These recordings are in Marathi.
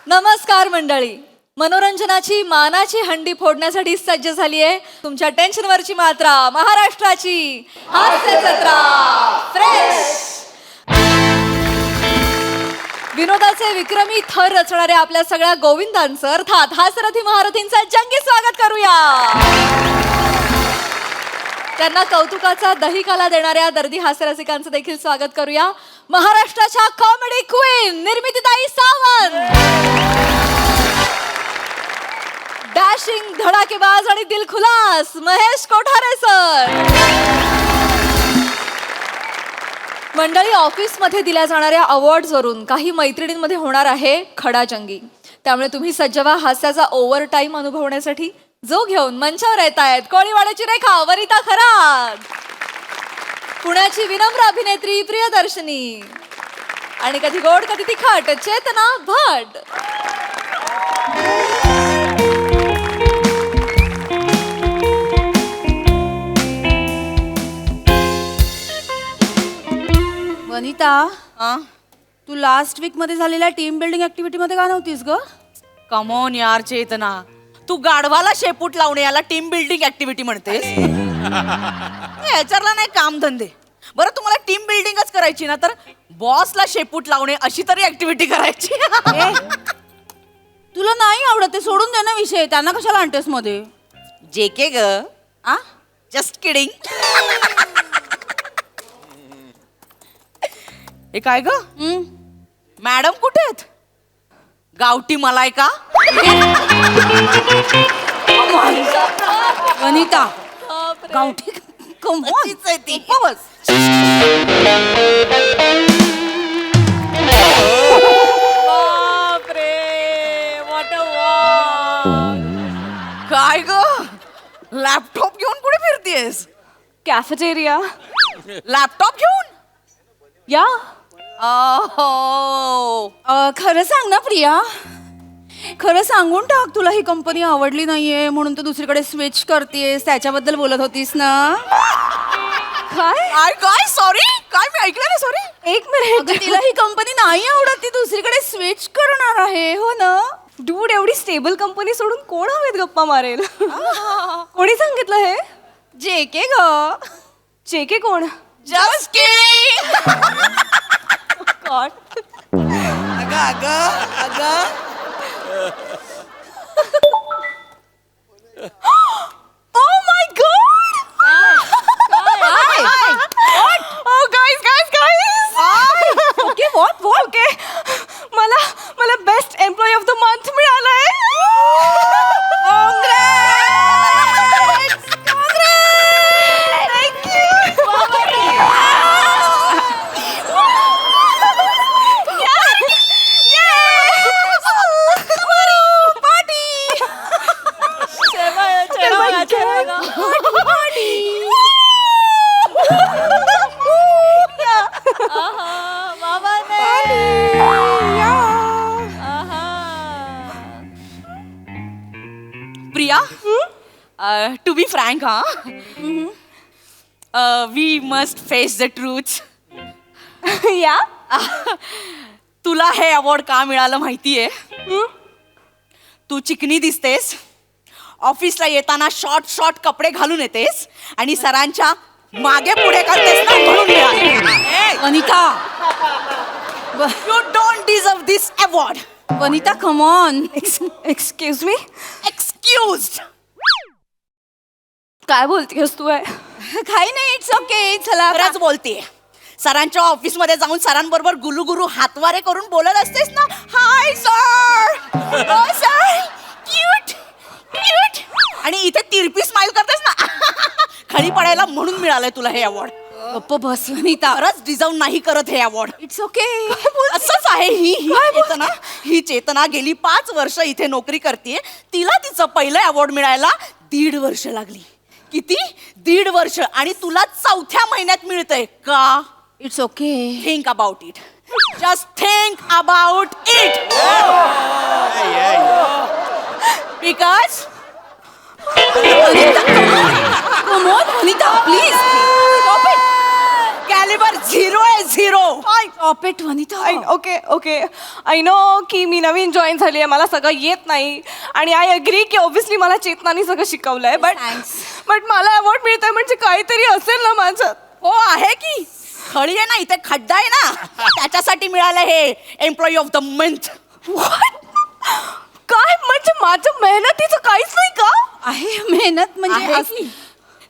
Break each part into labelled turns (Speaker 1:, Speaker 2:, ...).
Speaker 1: नमस्कार मंडळी, मनोरंजनाची मानाची हंडी फोडण्यासाठी सज्ज झाली आहे तुमच्या टेन्शनवरची मात्रा महाराष्ट्राची हास्य जत्रा फ्रेश. विनोदाचे विक्रमी थर रचणाऱ्या आपल्या सगळ्या गोविंदांचं अर्थात हास्यरथी महारथींचं जंगी स्वागत करूया. त्यांना कौतुकाचा दहीकाला देणाऱ्या दर्दी हास्यरसिकांचं देखील स्वागत करूया. महाराष्ट्राच्या कॉमेडी क्वीन निर्मितीताई सावंत, डॅशिंग धडाकेबाज आणि दिलखुलास महेश कोठारे सर. मंडळी, ऑफिसमध्ये दिल्या जाणाऱ्या अवॉर्ड्सवरून काही मैत्रिणींमध्ये होणार आहे खडाजंगी. त्यामुळे तुम्ही सज्ज व्हा हास्याचा ओव्हर टाइम अनुभवण्यासाठी. जो घेऊन मंचावर येत आहेत कोळीवाड्याची रेखा वनिता खरात, पुण्याची विनम्र अभिनेत्री प्रियदर्शनी आणि कधी गोड कधी तिखट चेतना भट.
Speaker 2: वनिता, तू लास्ट वीक मध्ये झालेल्या टीम बिल्डिंग ऍक्टिव्हिटी मध्ये का नव्हतीस ग?
Speaker 3: कमॉन यार चेतना, तू गाढवाला शेपूट लावणे याला टीम बिल्डिंग ऍक्टिव्हिटी म्हणतेस? याच्याला नाही काम धंदे. बरं, तुम्हाला टीम बिल्डिंगच करायची ना तर बॉसला शेपूट लावणे अशी तरी ऍक्टिव्हिटी करायची.
Speaker 2: तुला नाही आवडत ते सोडून दे ना विषय, त्यांना कशाला आणतेस मध्ये?
Speaker 3: जे के ग, जस्ट किडिंग. हे काय ग, मॅडम कुठे आहेत? गावठी मलाई का?
Speaker 2: वनिता, गावठी
Speaker 3: कमॉनच आहे ती. काय ग, लॅपटॉप घेऊन कुठे फिरतेस?
Speaker 2: कॅफेटेरिया.
Speaker 3: लॅपटॉप घेऊन?
Speaker 2: या
Speaker 3: अहो,
Speaker 2: खरं सांग ना प्रिया, खरं सांगून टाक, तुला ही कंपनी आवडली नाहीये म्हणून तू दुसरीकडे स्विच करतेस, त्याच्याबद्दल बोलत होतीस ना?
Speaker 3: काय काय सॉरी, काय मी ऐकलं ना, सॉरी.
Speaker 2: एक मिनिट, तिला ही कंपनी नाही आवडत, ती दुसरीकडे स्विच करणार आहे, हो ना?
Speaker 4: डूड, एवढी स्टेबल कंपनी सोडून कोण हवेत गप्पा मारेल? कोणी सांगितलं हे?
Speaker 2: जे के ग.
Speaker 4: जेके कोण?
Speaker 3: Just kidding.
Speaker 4: गॉड.
Speaker 3: अगं अगं अगं,
Speaker 4: Oh my god! Oh guys, guys, guys!
Speaker 2: Okay, what
Speaker 4: Okay, मला best employee of the month मिळालंय. Thank you.
Speaker 3: Priya, to be frank, we must face the truth.
Speaker 4: या
Speaker 3: तुला हे अवॉर्ड का मिळालं माहितीये? तू चिकनी दिसतेस, ऑफिसला येताना शॉर्ट शॉर्ट कपडे घालून येतेस आणि सरांच्या मागे पुढे करतेस ना, म्हणून मिळालं.
Speaker 2: Vanita,
Speaker 3: you don't deserve this award.
Speaker 2: Vanita, come on.
Speaker 4: Excuse me,
Speaker 3: excuse.
Speaker 4: काय बोलतेस तू? आहे
Speaker 2: काही नाही, इट्स ओके. चला
Speaker 3: खरंच बोलतेय. सरांच्या ऑफिस मध्ये जाऊन सरांबरोबर गुलू गुलू हातवारे करून बोलत असतेस ना, hi sir, sir, cute cute, आणि इथे तिरपी स्माइल करतेस ना, खळी पडायला म्हणून मिळालंय तुला हे अवॉर्ड.
Speaker 2: गप्प बस वनिता,
Speaker 3: खरंच डिझर्व नाही करत हे अवॉर्ड.
Speaker 2: It's okay.
Speaker 3: असंच आहे. ही चेतना गेली 5 वर्ष इथे नोकरी करते. तिला तिचं पहिलं अवॉर्ड मिळायला 1.5 वर्ष लागली. किती? 1.5 वर्ष. आणि तुला 4थ्या महिन्यात मिळतंय का?
Speaker 2: It's okay.
Speaker 3: Think about it. Just think about it. Because
Speaker 2: come on Vanita, please.
Speaker 3: Calibri 0 आहे, 0.
Speaker 2: Stop it Vanita.
Speaker 4: Okay okay I know की मी नवीन जॉईन झाली आहे, मला सगळं येत नाही आणि आय अग्री की ऑब्व्हियसली मला चेतनानी सगळं शिकवलंय,
Speaker 2: Thanks.
Speaker 4: बट मला अवॉर्ड मिळतंय म्हणजे काहीतरी असेल ना माझं.
Speaker 3: हो आहे की, खळी आहे ना इथे, खड्डा आहे ना, त्याच्यासाठी मिळालं हे एम्प्लॉई ऑफ द मंथ.
Speaker 4: काय म्हणजे माझ्या मेहनतीचं काहीच नाही का?
Speaker 2: आहे मेहनत म्हणजे
Speaker 3: आहे की.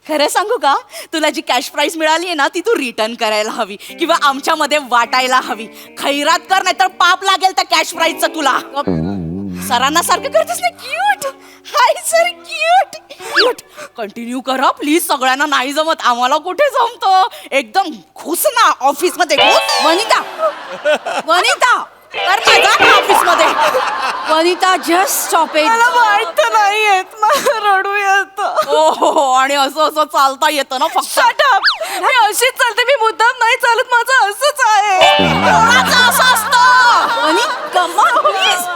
Speaker 3: खरं सांगू का, तुला जी कॅश प्राइज मिळाली आहे ना ती तू रिटर्न करायला हवी किंवा आमच्यामध्ये वाटायला हवी. खैरात कर, नाहीतर पाप लागेल त्या कॅश प्राइजचं तुला. सरांना सारखं करतेस ना, cute. Hi sir, cute cute. Continue करा प्लीज. सगळ्यांना नाही जमत, आम्हाला कुठे जमतं. एकदम घुस ना ऑफिस मध्ये, घुस.
Speaker 2: वनिता वनिता
Speaker 3: कर ना, जा ना ऑफिस मध्ये.
Speaker 2: Vanita just stop it.
Speaker 4: मला वाटत नाही येत, मला रडू येतं.
Speaker 3: हो, आणि असं असं चालता येतं ना फक्त.
Speaker 4: Shut up! मी अशीच चालते, मी मुद्दाम नाही चालत, माझं असंच आहे.
Speaker 3: कोणाचं असं असतं?
Speaker 2: Come on please.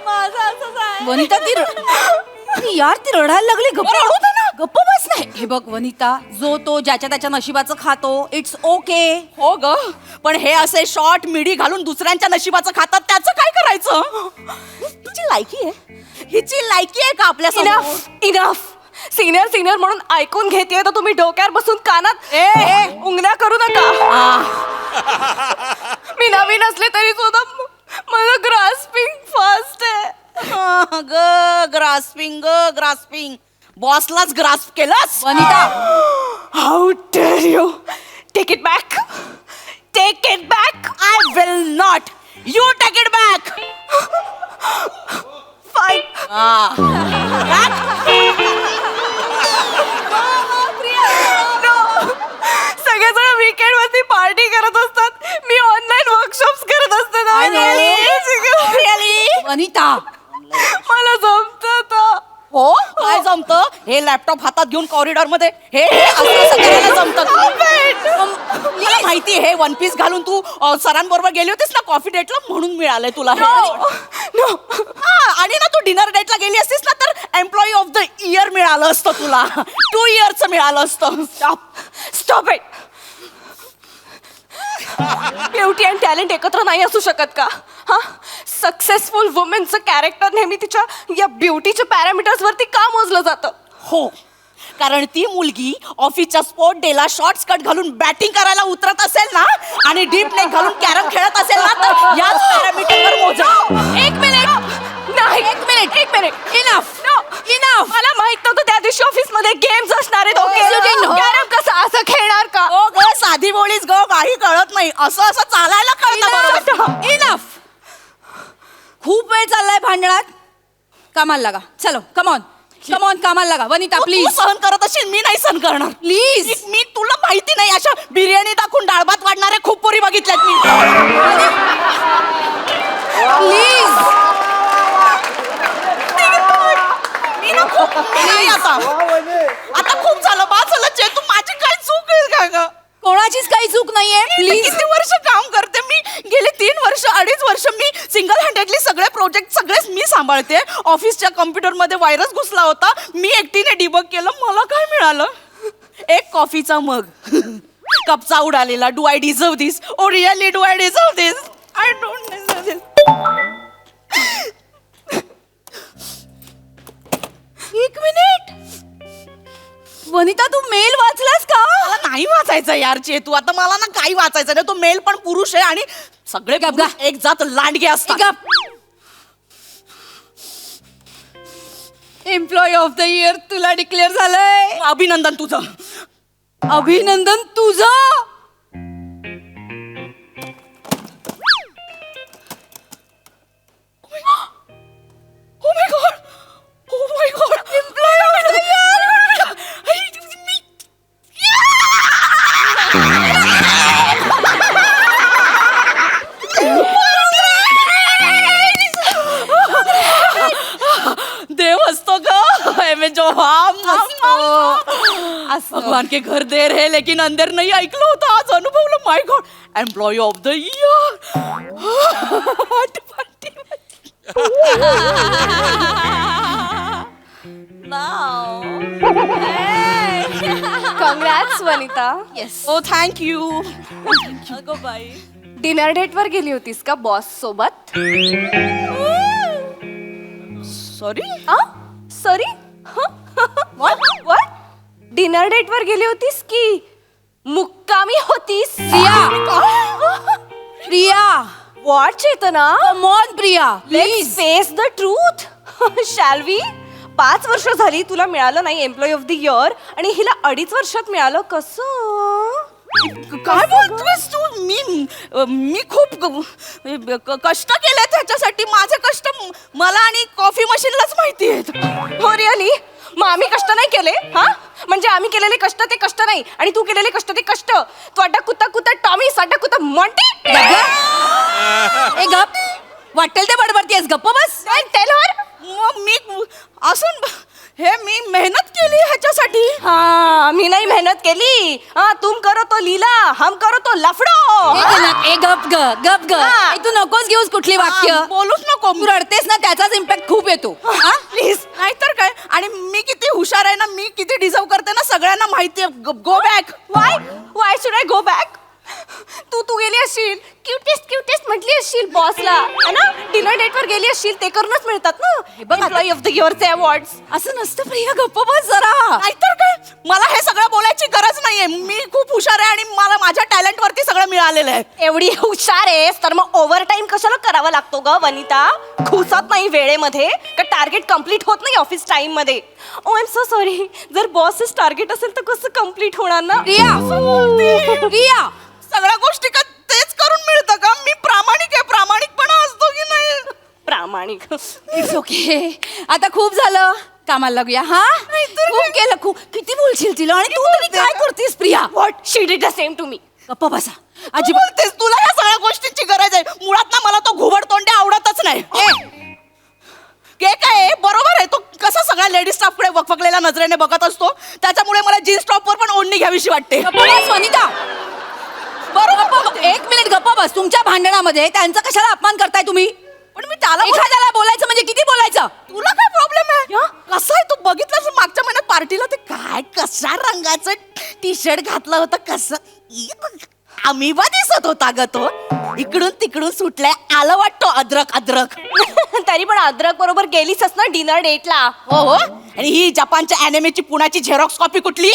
Speaker 1: माझं असंच आहे.
Speaker 2: वनिता ती अरे यार ती रडायला लागली. गप्प
Speaker 3: रडू दे ना.
Speaker 2: गप्प बस नाही. हे बघ वनिता, जो तो ज्याच्या त्याच्या नशिबाचं खातो. It's okay.
Speaker 3: हो ग, पण हे असे शॉर्ट मिडी घालून दुसऱ्यांच्या नशिबाचं खातात, त्याचं काय करायचं? हिची लायकी आहे, हिची लायकी आहे का आपल्या समोर?
Speaker 4: Enough enough. सिनियर सिनियर म्हणून ऐकून घेतेय तर तुम्ही डोक्यावर बसून कानात उंगण्या करू नका. मी नवीन असले तरी सुद्धा माझं ग्रास्पिंग फास्ट आहे.
Speaker 3: ग्रास्पिंग बॉसलाच ग्रास्प केलंस.
Speaker 2: Vanita
Speaker 4: how dare you. Take it back, take it back.
Speaker 3: I will not. You take it back.
Speaker 4: Fine. सगळेजण वीकेंड वरती पार्टी करत असतात, मी ऑनलाईन वर्कशॉप्स करत असते ना.
Speaker 2: वनिता
Speaker 3: मला जमत. हो, काय जमतं? हे लॅपटॉप हातात घेऊन कॉरिडॉर मध्ये हे असं असं करायला जमतं. मला माहिती आहे, हे वन पीस घालून तू सरांबरोबर गेली होतीस ना कॉफी डेटला, म्हणून मिळालंय तुला हे. आणि ना तू डिनर डेटला गेली असतीस ना तर एम्प्लॉई ऑफ द इयर मिळालं असतं तुला. 2 इयरचं मिळालं असतं.
Speaker 4: Stop it. Beauty and talent एकत्र नाही असू शकत का? हा, सक्सेसफुल वुमेनचं कॅरेक्टर नेहमी तिच्या या ब्युटीच्या पॅरामीटर्स वरती का मोजलं जातं?
Speaker 3: हो, कारण ती मुलगी ऑफिसच्या स्पोर्ट डेला शॉर्ट्स कट घालून बॅटिंग करायला उतरत असेल ना आणि डीप नेक घालून कॅरम खेळत असेल ना तर याच पॅरामीटरवर मोजा.
Speaker 4: एक मिनिट नाही, एक मिनिट. Enough enough. मला माहित नव्हतं त्या दिवशी ऑफिस मध्ये गेम्स असणार आहेत. कॅरम कसं असं खेळणार का?
Speaker 3: हो ग, साधी बोलीच ग, काही कळत नाही. असं असं चालायला कळतं.
Speaker 2: इनफ. खूप वेळ चाललाय भांडणात. कामाला लागा. चलो कमॉन कमॉन कामाला लागा. वनिता
Speaker 3: तू
Speaker 2: प्लीज
Speaker 3: सहन करत असेल, मी नाही सहन करणार.
Speaker 2: प्लीज.
Speaker 3: मी तुला माहिती नाही, अशा बिर्याणी दाखवून डाळ भात वाढणारे खूप पोरी बघितल्यात मी.
Speaker 2: प्लीज.
Speaker 3: मी ना खूप नाही आता खूप झालं, बा झालं. तू माझी काय चूक आहे का ग?
Speaker 2: कोणाचीच काही चूक नाहीये.
Speaker 3: Me
Speaker 2: please.
Speaker 3: किती वर्ष काम करते मी, गेले 3 वर्ष 2.5 वर्ष मी सिंगल हँडेडली सगळे प्रोजेक्ट सगळेच मी सांभाळते. ऑफिसच्या कम्प्युटर मध्ये व्हायरस घुसला होता, मी एकटीने डिबग केलं. मला काय मिळालं? एक कॉफीचा मग. कपचा उडालेला. Do I deserve this? Oh really do I deserve this? I don't deserve this.
Speaker 2: एक मिनिट. वनिता तू मेल वाचलास का?
Speaker 3: मला नाही वाचायचं यार चेतू, आता मला ना काही वाचायचं नाही. तो मेल पण पुरुष आहे आणि सगळे पुरुष एक जात लांडगे असतात.
Speaker 2: एम्प्लॉई ऑफ द इयर तुला डिक्लेअर झालंय.
Speaker 3: अभिनंदन तुझं.
Speaker 2: अभिनंदन तुझं.
Speaker 3: Oh my god! Oh my god! Employee of the year! देव असतो ग, जो भगवान के घर देर है लेकिन अंदर नहीं. ऐकलं होतं, आज अनुभवलं. My god, employee of the year.
Speaker 4: Congrats, Vanita.
Speaker 2: Yes.
Speaker 3: Oh, thank you.
Speaker 4: अगं बाई. डिनर डेट वर गेली होतीस का बॉस सोबत?
Speaker 3: Sorry
Speaker 4: sorry what dinner date वर गेली होतीस की मुक्कामी होतीस?
Speaker 2: Priya
Speaker 4: what Chetna?
Speaker 2: Come on Priya
Speaker 4: let's face the truth. Shall we? 5 वर्ष झाली तुला मिळालं नाही एम्प्लॉई ऑफ द इयर आणि हिला 2.5 वर्षात मिळालं. कसं?
Speaker 3: काय बोलतोयस तू? मी खूप कष्ट केले त्याच्यासाठी. माझे कष्ट मला आणि कॉफी मशीनलाच माहिती आहेत.
Speaker 4: हो रिअली? मग आम्ही कष्ट नाही केले? हा म्हणजे आम्ही केलेले कष्ट ते कष्ट नाही आणि तू केलेले कष्ट ते कष्ट. त्वाटा कुत्ता कुत्ता टॉमी साटा कुत्ता मॉन्टी.
Speaker 2: ए गप, वाटेल ते बडबडतीयस, गप्प बस.
Speaker 4: Tell her.
Speaker 3: मग मी असं मी मेहनत केली ह्याच्यासाठी.
Speaker 4: हाँ मी नाही मेहनत केली. हाँ तुम करो तो लीला हम करो तो लफड़ो.
Speaker 2: ए गप ग, गप ग.
Speaker 4: हा.
Speaker 2: ए, तू नकोस घेऊस कुठली वाक्य.
Speaker 3: हा, बोलूच नको.
Speaker 2: तू रडतेस ना, त्याचाच इम्पॅक्ट खूप येतो.
Speaker 3: प्लीज. नाहीतर काय. आणि मी किती हुशार आहे ना, मी किती डिझर्व करते ना, सगळ्यांना माहिती आहे. Go back.
Speaker 4: Why should I go back? तू गेली असशील क्युटेस्ट म्हटली असशील बॉसला है ना. डिनर डेट वर गेली असशील ते करूनच मिळतात ना एम्प्लॉई ऑफ द इयरचे अवॉर्ड्स.
Speaker 2: असं नसतं प्रिया, गप्प बस जरा.
Speaker 3: नाहीतर काय. मला हे सगळं बोलायची गरज नाहीये. मी खूप हुशार आहे आणि मला माझ्या टॅलेंट वरती सगळं मिळालेलं आहे.
Speaker 4: एवढी हुशार आहेस तर मग ओव्हर टाइम कशाला करावा लागतो ग वनिता? घुसत नाही वेळेमध्ये का टार्गेट कम्प्लीट होत नाही ऑफिस टाइम मध्ये? ओ आय एम सो सॉरी. जर बॉसच टार्गेट असेल तर कसं कम्प्लीट होणार ना?
Speaker 2: प्रिया
Speaker 3: सगळ्या गोष्टी का तेच करून मिळतं का? मी प्रामाणिक आहे. प्रामाणिकपणा असतो की नाही?
Speaker 4: प्रामाणिक.
Speaker 2: It's okay. आता खूप झालं, कामाला लागूया. हा खूप केलं, खूप. किती बोलशील तिला आणि तू तरी काय करतेस Priya?
Speaker 4: What she did the same to me.
Speaker 2: गप्प बसा.
Speaker 3: अजिबात बोलतेस. तुला या सगळ्या गोष्टींची गरज आहे. मुळात ना मला तो घुबड तोंड्या आवडतच नाही. काय आहे? बरोबर आहे. तो कसा सगळ्या लेडीज स्टाफकडे वकवकलेल्या नजरेने बघत असतो. त्याच्यामुळे मला जीन्स टॉपवर पण ओढणी घ्यावीशी वाटते.
Speaker 2: गप्प बस वनिता. बरोबर. एक मिनिट गप्प बस. तुमच्या भांडणामध्ये त्यांचा कशाला अपमान करताय तुम्ही?
Speaker 3: पण मी त्याला
Speaker 2: एखाद्याला बोलायचं म्हणजे किती बोलायचं?
Speaker 3: तुला काय प्रॉब्लेम आहे? कसं आहे, तू बघितलं मागच्या महिन्यात पार्टीला ते काय कशा रंगाचं टी शर्ट घातलं होतं, कसं अमिबा दिसत होता ग तो. इकडून तिकडून सुटलाय. आलं वाटतो अद्रक अद्रक.
Speaker 4: तरी पण अद्रक बरोबर गेलीसच ना डिनर डेटला.
Speaker 3: हो हो. आणि ही जपानच्या अॅनिमेची पुण्याची झेरॉक्स कॉपी कुठली?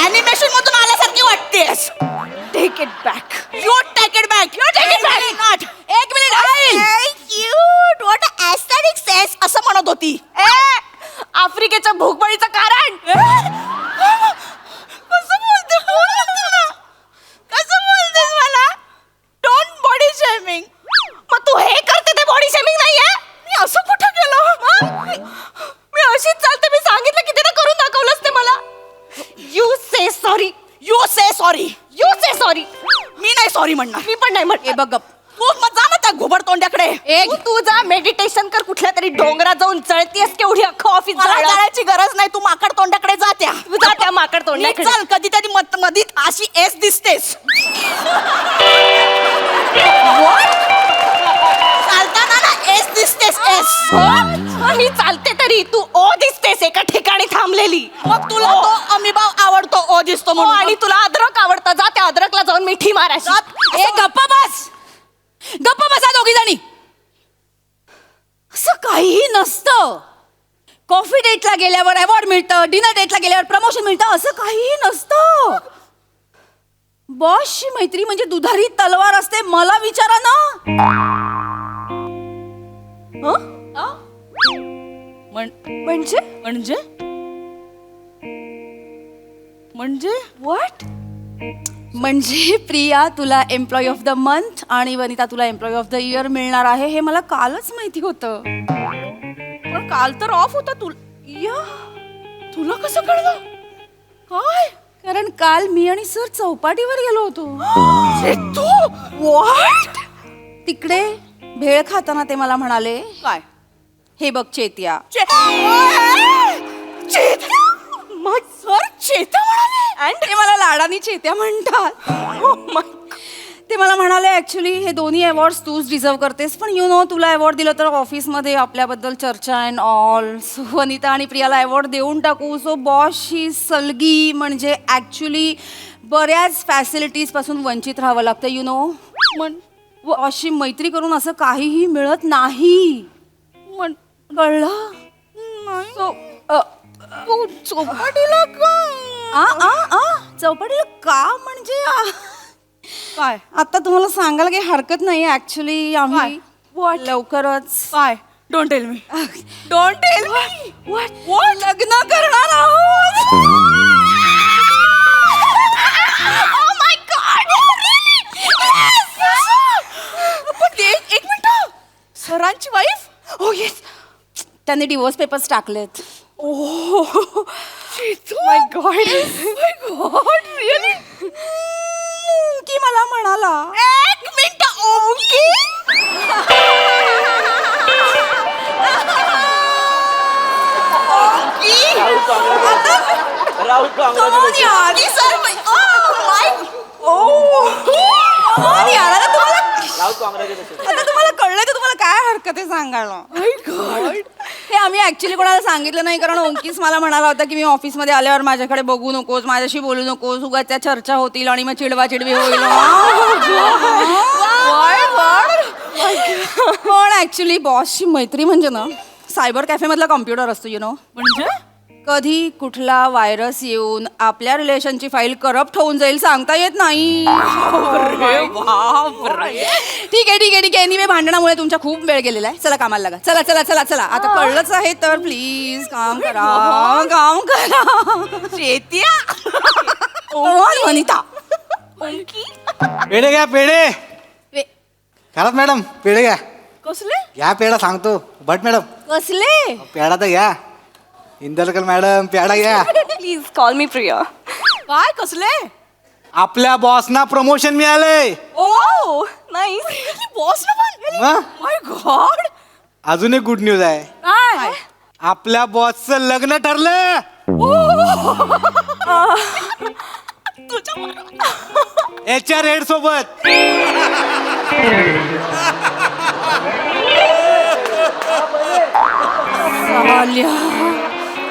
Speaker 3: अॅनिमेशन मधून आल्यासारखी वाटतेस.
Speaker 4: Take it back.
Speaker 3: You take it back. You take it back. Not.
Speaker 2: एक मिनिट आई.
Speaker 3: क्यूट. व्हॉट एस्थेटिक सेन्स असं म्हणत होती.
Speaker 4: आफ्रिकेच्या भूकबळीचं कारण.
Speaker 3: कसं बोलते? कसं बोलतेस मला? Don't body shaming.
Speaker 4: मग तू हे करते ते बॉडी शेमिंग नाहीये?
Speaker 3: मी असं कुठं केलं?
Speaker 4: मी अशीच चालते. मी सांगितलं की तिने करून दाखवलंस ते मला. You say sorry.
Speaker 3: You say sorry.
Speaker 4: You say sorry.
Speaker 3: मी नाही सॉरी म्हणणार.
Speaker 4: मी पण नाही
Speaker 2: ए
Speaker 4: म्हटलं.
Speaker 2: बघ गप.
Speaker 3: तू मग जा ना त्या घुबड तोंड्याकडे.
Speaker 4: तू जा मेडिटेशन कर कुठल्या तरी डोंगरात जाऊन जळतीयस केवढी अख्खं ऑफिस
Speaker 3: मला जाण्याची गरज नाही. तू माकड तोंड्याकडे जा त्या.
Speaker 4: तू जा त्या माकड
Speaker 3: नीट
Speaker 4: तोंडाकडे.
Speaker 3: चाल. कधीतरी मधीत अशी एस दिसतेस. चालताना ना एस दिसतेस. एस.
Speaker 4: मी चालते तरी तू ओ दिसतेस एका ठिकाणी थांबलेली.
Speaker 3: मग तुला तो अमिबा आवडतो. ओ दिसतो
Speaker 4: हो,
Speaker 3: म्हणून.
Speaker 4: आणि तुला अद्रक आवडतं. जा त्या अद्रकला जाऊन मिठी माराशी.
Speaker 2: ए गप्प बस. गप्प बसा दोघी जणी. असं काहीही नसतं. कॉफी डेटला गेल्यावर अवॉर्ड मिळतं, डिनर डेटला गेल्यावर प्रमोशन मिळतं, असं काहीही नसतं. बॉसची मैत्री म्हणजे दुधारी तलवार असते. मला विचारा ना.
Speaker 4: म्हणजे
Speaker 3: म्हणजे म्हणजे
Speaker 4: व्हॉट?
Speaker 2: म्हणजे प्रिया तुला एम्प्लॉई ऑफ द मंथ आणि वनिता तुला एम्प्लॉई ऑफ द इयर मिळणार आहे हे मला कालच माहिती होतं.
Speaker 3: पण काल तर ऑफ होता. तुला कसं कळलं? काय?
Speaker 2: कारण काल मी आणि सर चौपाटीवर गेलो होतो.
Speaker 3: व्हॉट?
Speaker 2: तिकडे भेळ खाताना ते मला म्हणाले,
Speaker 3: काय?
Speaker 2: हे बघ चेत्या.
Speaker 3: सर चेता म्हणाले.
Speaker 2: आणि ते मला लाडानी चेत्या म्हणतात. ते मला म्हणाले ऍक्च्युली हे दोन्ही अवॉर्ड्स तूच डिझर्व करतेस, पण यू नो तुला अवॉर्ड दिलं तर ऑफिसमध्ये आपल्याबद्दल चर्चा अँड ऑल. सो वनिता आणि प्रियाला अवॉर्ड देऊन टाकू. सो बॉसची सलगी म्हणजे ऍक्च्युली बऱ्याच फॅसिलिटीज पासून वंचित राहावं लागतं यू नो. अशी मैत्री करून असं काहीही मिळत नाही. कळलं? चौपाटीला चौपाटीला का म्हणजे
Speaker 3: काय
Speaker 2: आता तुम्हाला सांगायला काही हरकत नाही ऍक्च्युली आम्ही लवकरच
Speaker 3: काय don't tell me don't tell me
Speaker 2: लग्न करणार आहोत.
Speaker 3: Oh my God! पण एक मिनिट सरांची वाईफ.
Speaker 2: हो येस, त्यांनी डिवोर्स पेपर्स टाकलेत.
Speaker 3: माय गॉड रिअली
Speaker 2: की मला म्हणाला
Speaker 3: एक मिनिट ओंकी आधी सर
Speaker 2: आता तुम्हाला कळलं तर तुम्हाला काय हरकत आहे सांगायला. हे आम्ही ऍक्च्युली कोणाला सांगितलं नाही, कारण ओंकीच मला म्हणाला होता की मी ऑफिसमध्ये आल्यावर माझ्याकडे बघू नकोस, माझ्याशी बोलू नकोस, उगाच त्या चर्चा होतील आणि मग चिडवा चिडवी होईल. पण ऍक्च्युली बॉसची मैत्री म्हणजे ना सायबर कॅफे मधला कॉम्प्युटर असतो यु नो.
Speaker 3: म्हणजे
Speaker 2: कधी कुठला व्हायरस येऊन आपल्या रिलेशनची फाईल करप्ट होऊन जाईल सांगता येत नाही. ठीक आहे ठीक आहे ठीक आहे. एनिवे भांडणामुळे तुमच्या खूप वेळ गेलेला आहे. चला कामाला लागा. चला चला चला चला. आता कळलंच आहे तर प्लीज काम करा काम करा.
Speaker 3: शेत्या
Speaker 2: वनिता
Speaker 5: पेढे घ्या पेढे. खरंच मॅडम पेढे घ्या.
Speaker 3: कसले
Speaker 5: घ्या पेढा सांगतो. भट मॅडम
Speaker 2: कसले
Speaker 5: पेढा तर घ्या. इंदरकर मॅडम पेढा घ्या.
Speaker 4: प्लीज कॉल मी प्रिया.
Speaker 3: काय कसले
Speaker 5: आपल्या बॉसना प्रमोशन मिळालंय.
Speaker 4: ओ नाईस.
Speaker 3: बॉस ना पण
Speaker 5: मग?
Speaker 3: माय गॉड
Speaker 5: अजून एक गुड न्यूज आहे.
Speaker 3: काय
Speaker 5: आपल्या बॉसचं लग्न ठरलं. HR हेड सोबत.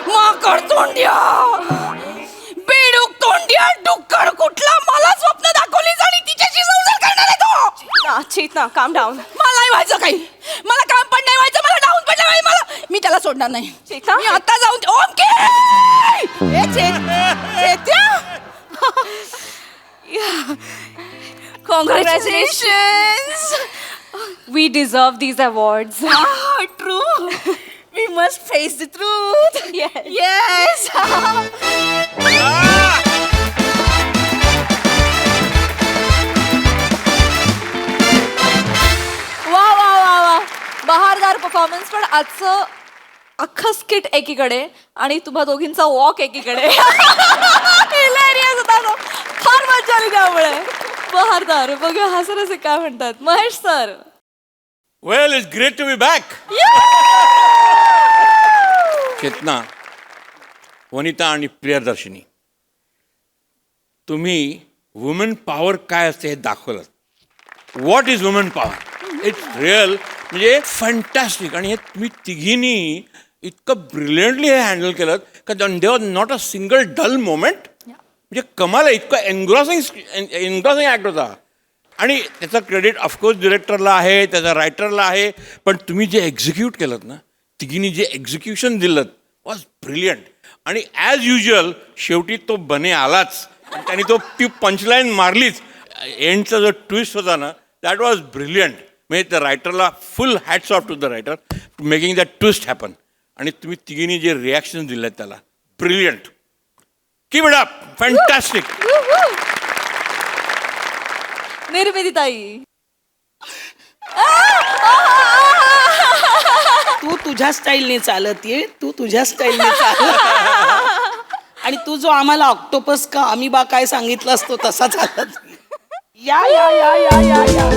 Speaker 2: माकड तोंड्या बेडूक तोंड्या डुक्कर कुठला मला स्वप्न दाखवलीस आणि तिच्याशी संसार करणार आहे तो.
Speaker 4: चेतना काम डाऊन.
Speaker 2: मला नाही व्हायचं काही. मला काम पण नाही व्हायचं. मला डाऊन पण नाही व्हायचं. मला मी त्याला सोडणार नाही.
Speaker 4: चेतना
Speaker 2: मी आता जाऊन okay
Speaker 3: congratulations.
Speaker 4: We deserve these awards.
Speaker 3: True we must face the truth. Yes
Speaker 1: वा वा वा वा, बहारदार परफॉर्मन्स. पण आजचं अख्खं स्किट एकीकडे आणि तुम्हा दोघींचा वॉक एकीकडे. Hilarious होता तो. फार मजा आली त्यामुळे. बहारदार. बघूया हा सर असे काय म्हणतात. Mahesh sir.
Speaker 6: Well, it's great to be back. चेतना, वनिता आणि प्रियदर्शिनी, तुम्ही वुमन पॉवर काय असते हे दाखवलं. What is woman power. It's real म्हणजे फंटॅस्टिक. आणि हे तुम्ही तिघींनी इतकं ब्रिलियंटली हे हँडल केलं का there was not a single dull moment. म्हणजे कमाल आहे. इतकं एन्ग्रॉसिंग ॲक्ट होता. आणि त्याचं क्रेडिट ऑफकोर्स डिरेक्टरला आहे, त्याचा रायटरला आहे, पण तुम्ही जे एक्झिक्यूट केलं ना, तिघींनी जे एक्झिक्युशन दिलं वॉज ब्रिलियंट. आणि ॲज युजल शेवटी तो बने आलाच. आणि तो ती पंचलाईन मारलीच. एंडचा जो ट्विस्ट होता ना, दॅट वॉज ब्रिलियंट. म्हणजे त्या रायटरला full hats off to the writer making that twist happen. आणि तुम्ही तिघींनी जे रिॲक्शन दिले त्याला brilliant. Keep it up. Fantastic.
Speaker 1: निर्मितीताई.
Speaker 7: तू तुझ्या स्टाईलने चालत ये. तू तुझ्या स्टाईलने चाल. आणि तू जो आम्हाला ऑक्टोपस का अमिबा काय सांगितलं असतो तसा चालत. या या या या या या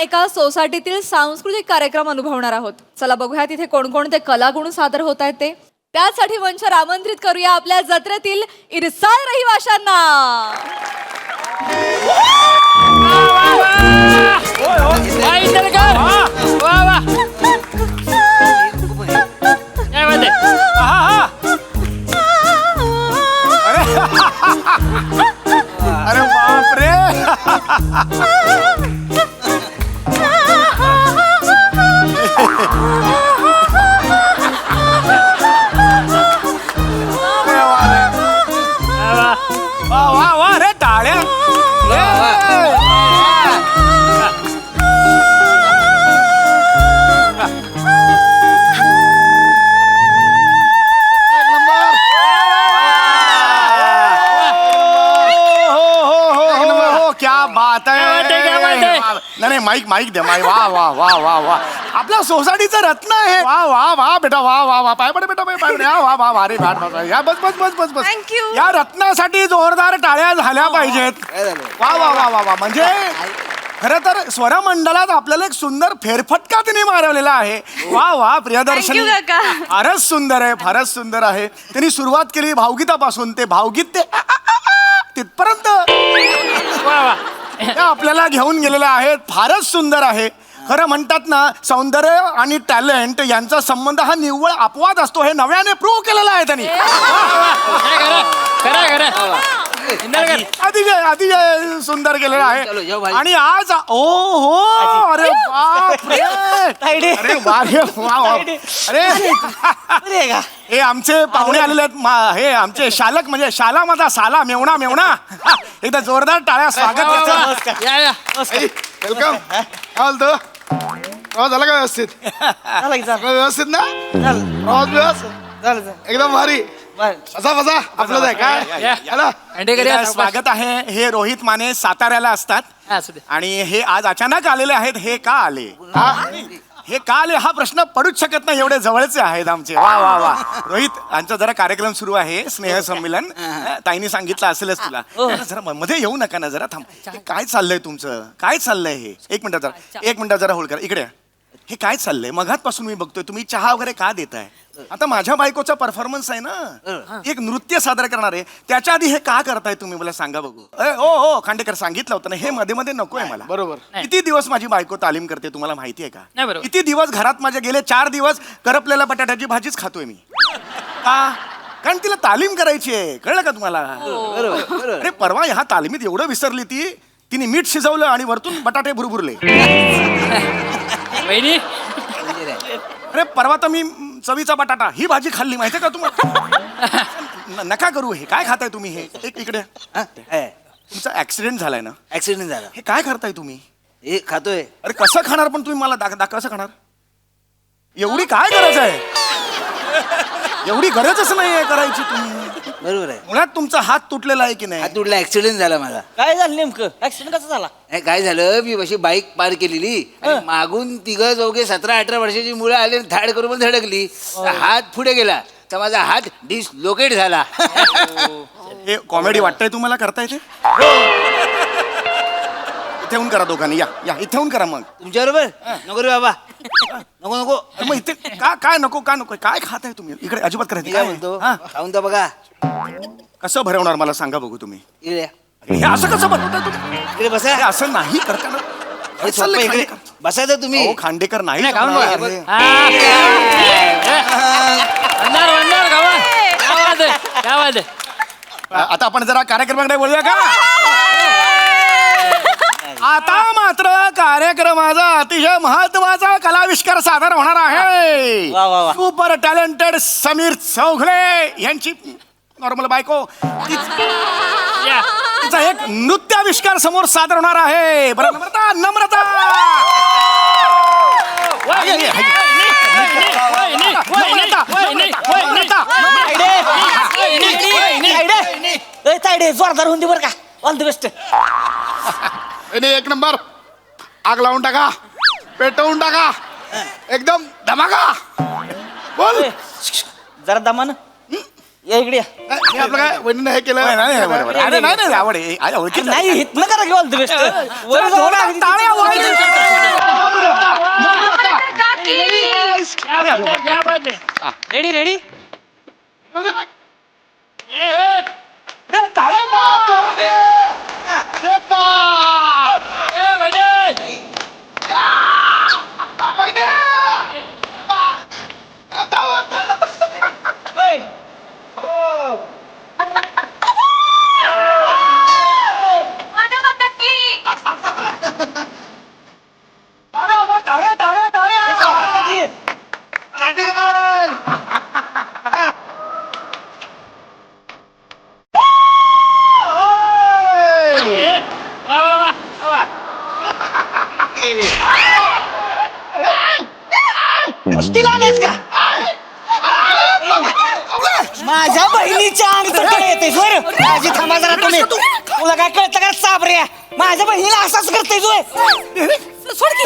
Speaker 1: एका सोसायटीतील सांस्कृतिक कार्यक्रम अनुभवणार आहोत. चला बघूया तिथे कोणकोणते कलागुण सादर होत आहेत ते. त्यासाठी मंचावर आमंत्रित करूया आपल्या जत्रेतील इरसाल रहिवाशांना.
Speaker 5: अरे बाप रे. वा वा वा रे टाळ्या. क्या बात आहे. नाही माईक माईक द्या माईक. वा वा वा वा वा. आपल्या सोसायटीचं रत्न आहे. वा वा वा बेटा वा वा वा. पाय पडे बेटा पाय पडे. वा वा वा. अरे या बस बस बस बस बस. या रत्नासाठी जोरदार टाळ्या झाल्या पाहिजेत. वा वा वा वा वा. म्हणजे खरं तर स्वरमंडळात आपल्याला एक सुंदर फेरफटका तिने मारवलेला आहे. वा वा प्रियदर्शनी. फारच सुंदर आहे. फारच सुंदर आहे. त्यांनी सुरुवात केली भावगीतापासून. ते भावगीत ते तिथपर्यंत त्या आपल्याला घेऊन गेलेल्या आहेत. फारच सुंदर आहे. खरं म्हणतात ना सौंदर्य आणि टॅलेंट यांचा संबंध हा निव्वळ अपवाद असतो. हे नव्याने प्रूव्ह केलेलं आहे त्यांनी. अतिशय सुंदर केलेलं आहे. आणि आज ओ हो. अरे बाप रे. अरे वा रे वा वा. अरे हे आमचे पाहुणे आलेले आहेत. हे आमचे शालक म्हणजे शाला माझा साला मेवणा मेवणा. एकदा जोरदार टाळ्या स्वागत. वेलकम. काय बोलतो झालं का व्यवस्थित. व्यवस्थित ना. एकदम भारी. बसा बसा. आपलं आहे काय. स्वागत आहे. हे रोहित माने साताऱ्याला असतात आणि हे आज अचानक आलेले आहेत. हे का आले हे का आले हा प्रश्न पडूच शकत नाही. एवढे जवळचे आहेत आमचे. वा वा वा. रोहित आमचा जरा कार्यक्रम सुरू आहे. स्नेह संमेलन. ताईने सांगितलं असेलच तुला. जरा मध्ये येऊ नका ना. जरा थांब. काय चाललंय तुमचं. काय चाललंय हे. एक मिनिट जरा होल्ड करा. इकडे हे काय चाललंय. मगाचपासून मी बघतोय तुम्ही चहा वगैरे का देताय. आता माझ्या बायकोचा परफॉर्मन्स आहे ना. एक नृत्य सादर करणार आहे. त्याच्या आधी हे का करताय तुम्ही मला सांगा बघू. हो हो खांडेकर सांगितलं होतं ना. हे मध्ये मध्ये नकोय मला. बरोबर. किती दिवस माझी बायको तालीम करते तुम्हाला माहिती आहे का. किती दिवस घरात माझ्या गेले 4 दिवस करपलेल्या बटाट्याची भाजीच खातोय मी. का कारण तिला तालीम करायची आहे. कळलं का तुम्हाला. अरे परवा ह्या तालीमीत एवढं विसरली ती. तिने मीठ शिजवलं आणि वरतून बटाटे भुरभुरले. अरे परवा तर मी चवीचा बटाटा ही भाजी खाल्ली माहितीये का तुम्हाला. नका करू. हे काय खाताय तुम्ही. हे एक इकडे. तुमचा ऍक्सिडेंट झालाय ना.
Speaker 8: ऍक्सिडेंट झाला.
Speaker 5: हे काय करताय तुम्ही.
Speaker 8: हे खातोय.
Speaker 5: अरे कसं खाणार पण तुम्ही मला कसं खाणार. एवढी काय गरज आहे. एवढी गरजच नाही आहे करायची तुम्ही.
Speaker 8: बरोबर आहे.
Speaker 5: मुळात तुमचा हात तुटलेला आहे की नाही.
Speaker 8: हात तुटला. ऍक्सिडेंट झाला माझा.
Speaker 7: काय झालं नेमकं. ऍक्सिडेंट कसा झाला.
Speaker 8: काय झालं मी अशी बाईक पार केलेली आणि मागून 3-4 17-18 वर्षाची मुलं आले. धाड करून धडकली. हात पुढे गेला तर माझा हात डिसलोकेट झाला.
Speaker 5: हे कॉमेडी वाटतंय तुम्हाला करता येते. इथेहून करा दोघांनी. या या इथेहून करा. मग
Speaker 8: तुमच्याबरोबर नको रे बाबा. नको नको.
Speaker 5: मग इथे काय नको का नको. काय खाताय तुम्ही. इकडे अजिबात करायचं.
Speaker 8: काय म्हणतो खाऊन तर बघा.
Speaker 5: कसं भरवणार मला सांगा बघू तुम्ही.
Speaker 8: इकडे
Speaker 5: हे असं कसं बनवताय तुम्ही.
Speaker 8: इकडे बसा.
Speaker 5: हे असं नाही करताना.
Speaker 8: हे सोपं इकडे बसा तर तुम्ही.
Speaker 5: अहो, खांडेकर नाही
Speaker 8: खाऊन
Speaker 5: जमणार
Speaker 8: बघा.
Speaker 5: हे. आता आपण जरा कार्यक्रमाकडे बोलूया का. आता मात्र कार्यक्रमाचा अतिशय महत्वाचा कलाविष्कार सादर होणार आहे. सुपर टॅलेंटेड समीर चौघले यांची नॉर्मल बायको तिचा एक नृत्याविष्कार समोर सादर होणार आहे. बरं नम्रता नम्रता.
Speaker 7: जोरदार होऊन दे बरं का. All the best.
Speaker 5: एक नंबर. आग लावून टाका. पेटवून टाका. एकदम धमाका. बोल
Speaker 7: जरा दमान या इकडे.
Speaker 5: हे आपलं काय वहिनीने हे केलं. अरे नाही आवड आहे.
Speaker 7: नाही हित न करा. All the best.
Speaker 5: टाळ्या
Speaker 9: रेडी रेडी
Speaker 7: माझ्या बहिणीच्या अंग येते माझी थांबा जरा तुम्ही तुला काय कळतं का साबऱ्या माझ्या बहिणीला असंच करते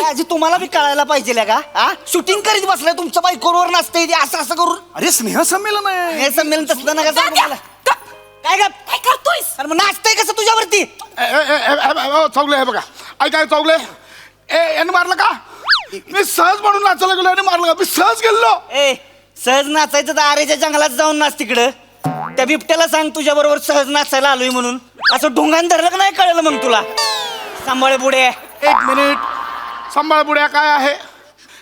Speaker 7: आजी तुम्हाला बी कळायला पाहिजे का हा शूटिंग करीत बसलाय तुमच्या बायकोवर नसते असं असं करून
Speaker 5: अरे स्नेहसंमेलन आहे.
Speaker 7: हे संमेलन तसलं नका सांगू मला. काय काय करतोय अरे मग नाचतंय कसं तुझ्यावरती
Speaker 10: चौगले हे बघा ऐकाय चौगले याने मारलं का मी सहज म्हणून नाचायला गेलो याने मारलं का मी सहज गेलो
Speaker 7: ए सहज नाचायचं तर आरेच्या जंगलात जाऊन नाच तिकडं त्या बिबट्याला सांग तुझ्या बरोबर सहज नाचायला आलोय म्हणून असं ढोंगान धरलं का नाही कळलं मग तुला सांभाळे पुढे
Speaker 10: 1 मिनिट सांभाळ बुड्या काय आहे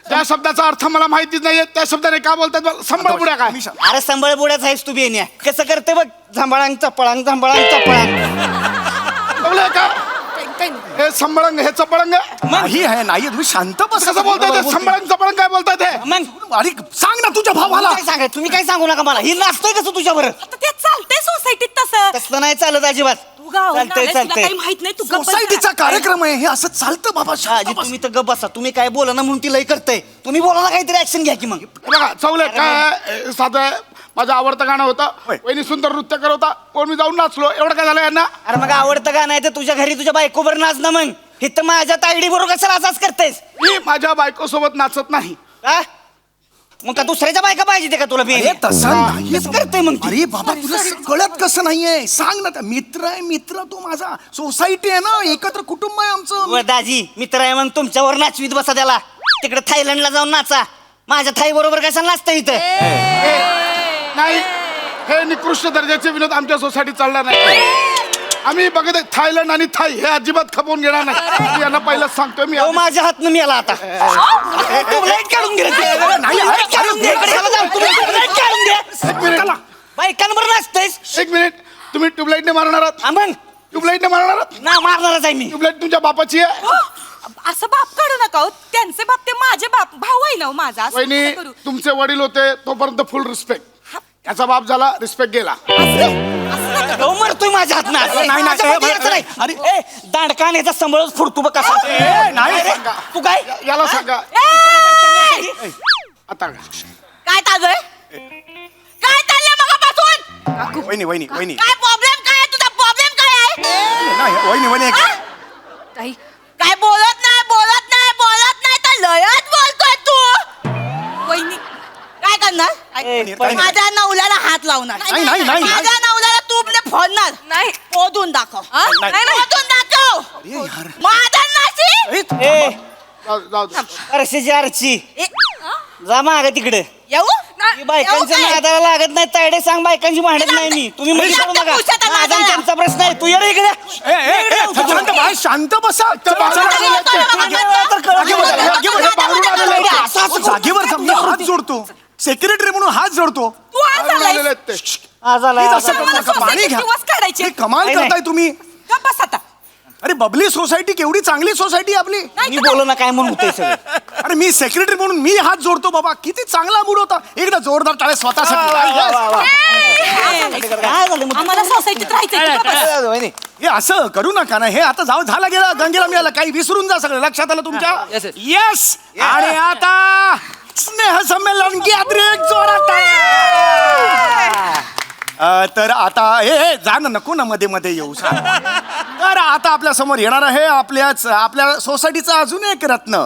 Speaker 10: त्या शब्दाचा अर्थ मला माहितीच नाहीये त्या शब्दाने काय बोलतात सांभाळ बुड्या काय
Speaker 7: अरे सांभाळे बुड्याच आहेस तू बेन्या कसं करते बघ झांबाळांग चपळांग झांबाळांग चपळांग
Speaker 10: बोलले का हे संबळंग हे चपळंग
Speaker 5: नाही आहे नाही तुम्ही शांत बस.
Speaker 10: कसं बोलताय ते संबळंग चपळंग काय बोलताय ते
Speaker 7: मग
Speaker 5: अरे सांग ना तुझ्या भावाला.
Speaker 7: काय सांगाय तुम्ही काय सांगू नका मला ही नाचतोय कसं तुझ्या बरोबर
Speaker 3: ते चालतंय सोसायटीत तसं
Speaker 7: तसलं नाही चालत अजिबात
Speaker 3: तू गावाहून
Speaker 7: चालतंय
Speaker 3: आलायस, तुला
Speaker 7: चालतंय
Speaker 3: काही माहित नाही तू गप्प बस.
Speaker 5: सोसायटीचा कार्यक्रम आहे हे असं चालतं बाबा. शांत
Speaker 7: आजी
Speaker 5: बस.
Speaker 7: तुम्ही तर गप बसा तुम्ही काय बोला ना म्हणून ती लय करतंय तुम्ही बोला ना काहीतरी ऍक्शन घ्या की मग
Speaker 10: बघा चौले काय साधं माझं आवडतं गाणं होतं
Speaker 5: होय.
Speaker 10: वहिनी सुंदर नृत्य करत होता कोण मी जाऊन नाचलो एवढं काय झालं यांना
Speaker 7: अरे मग आवडतं का नाही तर तुझ्या घरी तुझ्या बायकोबर नाच ना मग इथं माझ्या तायडी बरोबर कशाला असाच करतेस
Speaker 10: मी माझ्या बायको सोबत नाचत नाही
Speaker 7: का मग का दुसऱ्याच्या बायका पाहिजे ते का तुला बी
Speaker 5: अरे तसं नाही.
Speaker 7: कसं करतंय मग ती?
Speaker 5: अरे बाबा तुला कळत कसं नाहीये सांग ना त्या मित्र आहे मित्र तो माझा सोसायटी आहे ना एकत्र कुटुंब आहे आमचं.
Speaker 7: वर दाजी मित्र आहे मग तुमच्यावर नाचवीत बसा त्याला तिकडे थायलंडला जाऊन नाचा माझ्या थाई बरोबर कशाला नाचतं इथं
Speaker 10: नाही हे निकृष्ट दर्जाचे विनोद आमच्या सोसायटीत चालणार नाही आम्ही बघत आहे, थायलंड आणि थाई हे अजिबात खपवून घेणार नाही मी यांना पहिलंच सांगतोय मी
Speaker 7: तो माझ्या हातनं मेला आता ट्यूबलाईट काढून घे रे ती. ट्यूबलाईट काढून घे. इकडे याला जाऊ. तुम्ही ट्यूबलाईट काढून घे.
Speaker 10: एक मिनिट
Speaker 7: बायकांवर नाचतेस
Speaker 10: एक मिनिट तुम्ही ट्यूबलाईटने मारणार आहात
Speaker 7: हा मग
Speaker 10: ट्यूबलाईटने मारणार आहात
Speaker 7: ना मारणारच आहे मी
Speaker 10: ट्यूबलाईट तुमच्या बापाची आहे
Speaker 3: असं बाप काढू नका हो. त्यांचे बाप ते माझे बाप भाऊ आहे ना हो माझा असं
Speaker 10: वहिनी
Speaker 3: नका करू.
Speaker 10: तुमचे वडील होते तोपर्यंत फुल रिस्पेक्ट याचा बाप झाला रिस्पेक्ट गेला
Speaker 7: हो, मरतोय माझ्या हातनं
Speaker 5: नाही,
Speaker 7: माझ्या
Speaker 5: नाही,
Speaker 7: मध्ये यायचं नाही.
Speaker 5: अरे.
Speaker 7: ए, दांडकान याचा सांभाळच फुडतो बघ कसा
Speaker 5: नाही
Speaker 7: अरे, तू काय
Speaker 10: याला सांगा
Speaker 3: ए!
Speaker 10: आता
Speaker 3: काय चाललंय काय चाललंय मगापासून
Speaker 5: वहिनी वहिनी वहिनी
Speaker 3: काय प्रॉब्लेम काय आहे? तुझा प्रॉब्लेम काय आहे
Speaker 5: नाही वहिनी वहिनी
Speaker 1: ताई
Speaker 3: काय बोलत नाही तर लयच बोलतोय तू वहिनी काय करणार
Speaker 7: ए, पण-
Speaker 3: माझ्या नवल्याला हात लावणार
Speaker 5: नाही, नाही, नाही.
Speaker 3: माझ्या नवल्याला तूपने फोडणार
Speaker 1: नाही.
Speaker 3: पोदून दाखव
Speaker 5: नाही.
Speaker 3: पोदून दाखव
Speaker 5: अरे यार.
Speaker 3: माझा नाची
Speaker 7: ए
Speaker 10: जाऊ दे.
Speaker 7: अर्शीची आरची
Speaker 3: ए,
Speaker 7: जा माग तिकडे
Speaker 3: येऊ
Speaker 7: मी बायकांच्या
Speaker 3: येऊ काय?
Speaker 7: नादाला लागत नाही तायडे सांग बायकांची भांडत नाही मी तुम्ही मध्ये
Speaker 3: शांत
Speaker 7: पडू नका
Speaker 3: बस आता
Speaker 7: माझा आणि
Speaker 3: नादाला.
Speaker 7: त्यांचा प्रश्न आहे तू ये रे इकडे
Speaker 5: ए, ए, ए, शांत बस, शांत बसा जागेवर जमलं हात जोडतो सेक्रेटरी म्हणून हात जोडतो
Speaker 3: तू आज
Speaker 10: आलेले
Speaker 3: आलायस.
Speaker 10: आहेत ते.
Speaker 7: आज आला,
Speaker 5: प्लीज
Speaker 7: आज
Speaker 5: असं
Speaker 7: आला.
Speaker 5: करू नका, पाणी घ्या
Speaker 3: दिवस काढायचे.
Speaker 5: हे कमाल
Speaker 7: नाही,
Speaker 5: करताय तुम्ही
Speaker 3: गप्प बस आता
Speaker 5: अरे बबली सोसायटी केवढी चांगली सोसायटी आपली
Speaker 7: मी बोलू ना काय म्हणून होतंय सगळं
Speaker 5: अरे मी सेक्रेटरी म्हणून मी हात जोडतो बाबा किती चांगला मूड होता एकदा जोरदार टाळे स्वतःसाठी
Speaker 7: काय झालं मग?
Speaker 3: आम्हाला सोसायटीत राहायचं
Speaker 7: वहिनी,
Speaker 5: हे असं करू नका ना हे आता जाऊ झाला गेला गंगेला मिळाला काही विसरून जा सगळं लक्षात आलं तुमच्या
Speaker 9: Yes, yes.
Speaker 5: येस आणि आता स्नेह संमेलन गॅदरिंग जोरात तर आता हे जा ना नको ना मध्ये मध्ये येऊ तर आता आपल्या समोर येणार आहे आपल्या सोसायटीचा अजून एक रत्न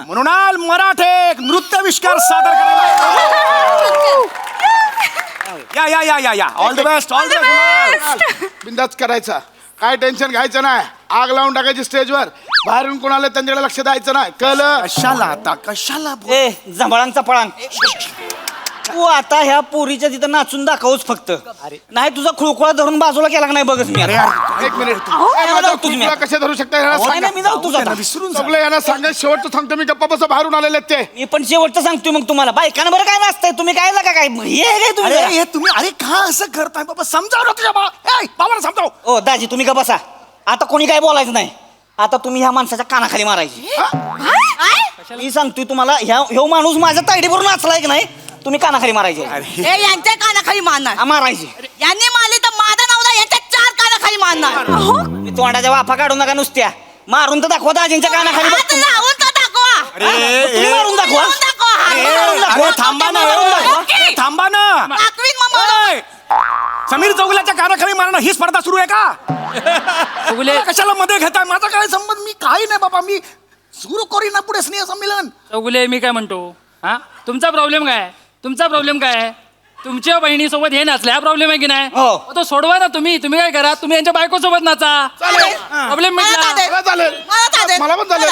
Speaker 5: मृणाल मराठे एक नृत्याविष्कार सादर करायला या all the best all the best
Speaker 10: बिंदाच करायचा काय टेन्शन घ्यायचं नाही. आग लावून टाकायची स्टेजवर. बाहेरून कोणाला त्यांच्याकडे लक्ष द्यायचं नाही. कळलं?
Speaker 5: कशाला आता कशाला
Speaker 7: ए जंभळांचा पळांग, तू आता ह्या पोरीच्या तिथं नाचून दाखवच फक्त. नाही तुझा खुळखुळा धरून बाजूला केला का नाही बघच मी.
Speaker 5: अरे यार,
Speaker 10: एक मिनिट.
Speaker 7: मला जाऊ तुम्ही.
Speaker 10: तुला कसे धरू शकता यांना
Speaker 7: नाही,
Speaker 10: सांगा.
Speaker 7: नाही, मी जाऊ तुझा
Speaker 5: विसरून
Speaker 10: सगळं यांना सांगा. शेवटचं सांगतो मी. गप्पा बसा. बाहेरून आलेले आहेत ते.
Speaker 7: मी पण शेवटचं सांगतोय मग तुम्हाला. बायकांना बरं काय नाचताय तुम्ही? काय लागा काय हे काय तुम्ही
Speaker 5: अरे
Speaker 7: जरा?
Speaker 5: हे तुम्ही अरे का असं करताय बाबा? समजाव ना तुझ्या बाबाला समजाव.
Speaker 7: ओ दाजी तुम्ही का बसा. आता कोणी काय बोलायचं नाही. आता तुम्ही ह्या माणसाच्या कानाखाली मारायची. मी सांगतोय तुम्हाला, ह्यो माणूस माझ्या तायडीवरून नाचलाय की नाही, तुम्ही कानाखाली मारायचे.
Speaker 3: हे यांच्या कानाखाली मारणार.
Speaker 7: मारायची.
Speaker 3: यांनी मारली तर माझा नवरा यांच्या 4 कानाखाली मारणार.
Speaker 7: मी तोंडाच्या वाफा काढू नका नुसत्या. मारून तर दाखवा दाजींच्या कानाखाली.
Speaker 3: हात
Speaker 7: बघतो.
Speaker 3: लावून तर दाखवा.
Speaker 7: तुम्ही मारून दाखवा.
Speaker 3: लावून दाखवा. हात
Speaker 7: मारून दाखवा.
Speaker 5: अरे थांबा ना,
Speaker 7: मारून दाखवा.
Speaker 5: ए, थांबा ना.
Speaker 3: दाखवीन मग मला.
Speaker 5: ए, समीर चौगुल्याच्या कानाखाली मारणं ही स्पर्धा सुरू आहे का? चौगुले कशाला मध्ये घेताय? माझा काय संबंध? मी काही नाही बाबा. मी सुरू करीन ना पुढे स्नेह संमेलन.
Speaker 9: चौगुले मी काय म्हणतो, हा तुमचा प्रॉब्लेम काय? तुमचा प्रॉब्लेम काय? तुमच्या बहिणीसोबत हे नाचले, हा प्रॉब्लेम आहे की नाही?
Speaker 7: हो.
Speaker 9: तो सोडवा ना तुम्ही. तुम्ही काय करा, तुम्ही यांच्या बायकोसोबत नाचा.
Speaker 10: चालेल.
Speaker 9: प्रॉब्लेम
Speaker 3: मला
Speaker 9: मिटला.
Speaker 3: चालेल.
Speaker 10: मला चालेल.
Speaker 3: मला चालेल.
Speaker 10: मला पण चालेल.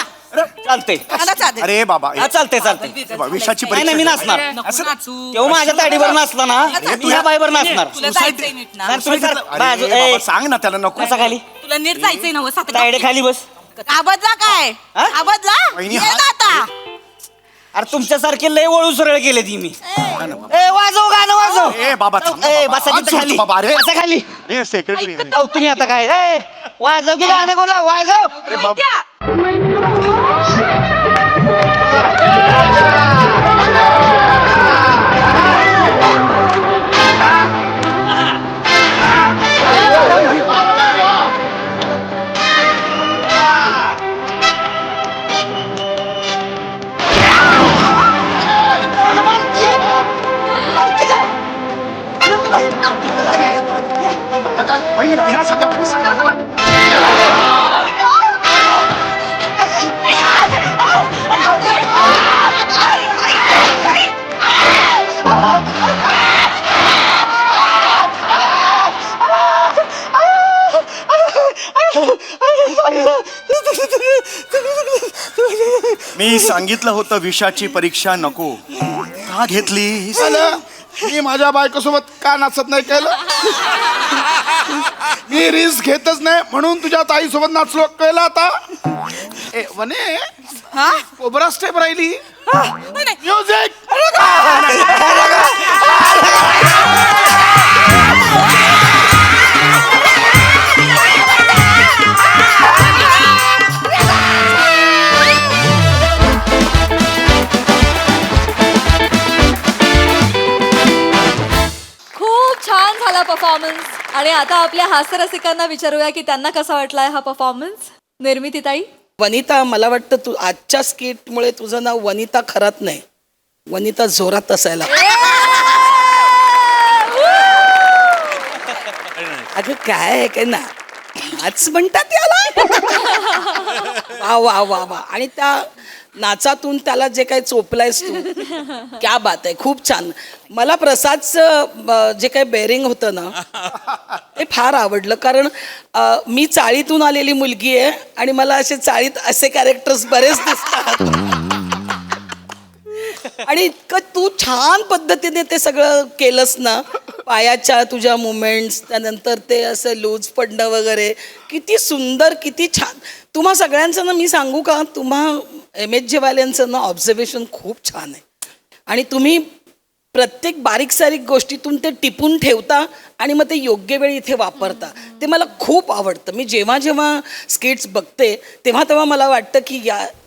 Speaker 7: चालते.
Speaker 3: मला चालेल.
Speaker 5: अरे बाबा
Speaker 7: हा चालते चालते.
Speaker 5: विषयाची
Speaker 7: नाही नाही मी
Speaker 5: परीक्षा
Speaker 7: नाचणार.
Speaker 5: असं
Speaker 7: तेव्हा माझ्या ताडीवर नाचला ना, मी ह्या बाईवर नाचणार.
Speaker 3: तुला जायचंय नीट ना.
Speaker 7: सर, तुम्ही सर,
Speaker 5: अरे
Speaker 7: बाजू-
Speaker 5: बाबा,
Speaker 7: ए,
Speaker 5: सांग ना त्याला नको.
Speaker 7: कसा खाली
Speaker 3: तुला नीट जायचंय ना सात
Speaker 7: तायडे खाली बस.
Speaker 3: आबदला काय?
Speaker 7: हा?
Speaker 3: आबदला?
Speaker 5: वहिनी,
Speaker 3: ये
Speaker 5: हात-
Speaker 3: ना आता.
Speaker 7: अरे तुमच्यासारखे लय वळू सरळ केले ती मी. ए वाजव गाणं वाजव.
Speaker 5: ए बाबा थांब ना
Speaker 7: ए
Speaker 5: बाबा.
Speaker 7: बसा
Speaker 5: हात
Speaker 7: तिथं
Speaker 5: सोडतो
Speaker 7: खाली.
Speaker 5: बाबा. अरे
Speaker 7: बसा खाली.
Speaker 5: अरे सेक्रेटरी
Speaker 7: अहो, तुम्ही आता काय ए, वाजव की गाणं कोणा वाजव.
Speaker 5: मी सांगितलं होतं विषयाची परीक्षा नको. का घेतली?
Speaker 10: झालं. मी माझ्या बायकोसोबत का नाचत नाही. कळलं? मी रिस्क घेतच नाही म्हणून तुझ्या ताईसोबत नाचलो. कळलं आता? ए वने
Speaker 3: हा?
Speaker 10: कोबरा स्टेप राहिली.
Speaker 3: नाही, नाही.
Speaker 10: म्युझिक.
Speaker 1: खूप छान झाला परफॉर्मन्स. आणि आता आपल्या हास्यरसिकांना विचारूया की त्यांना कसा वाटलाय हा परफॉर्मन्स. निर्मितीताई.
Speaker 11: वनिता, मला वाटतं तू आजच्या स्किटमुळे तुझं नाव वनिता खरात नाही, वनिता जोरात असायला. अगं काय आहे काय ना, नाच म्हणतात त्याला. वा वा वा वा. आणि त्या नाचातून त्याला जे काही चोपलायस तू, क्या बात आहे, खूप छान. मला प्रसादचं जे काही बेरिंग होतं ना ते फार आवडलं. कारण मी चाळीतून आलेली मुलगी आहे आणि मला असे चाळीत असे कॅरेक्टर्स बरेच दिसतात. आणि इतकं तू छान पद्धतीने ते सगळं केलंस ना, पायाच्या तुझ्या मुमेंट्स, त्यानंतर ते असं लूज पडणं वगैरे, किती सुंदर, किती छान. तुम्हा सगळ्यांचं ना मी सांगू का, तुम्हा MHJ वाल्यांचं ना ऑब्झर्वेशन खूप छान आहे. आणि तुम्ही प्रत्येक बारीक सारीक गोष्टीतून ते टिपून ठेवता आणि मग ते योग्य वेळी इथे वापरता. ते मला खूप आवडतं. मी जेव्हा जेव्हा स्किट्स बघते तेव्हा तेव्हा मला वाटतं की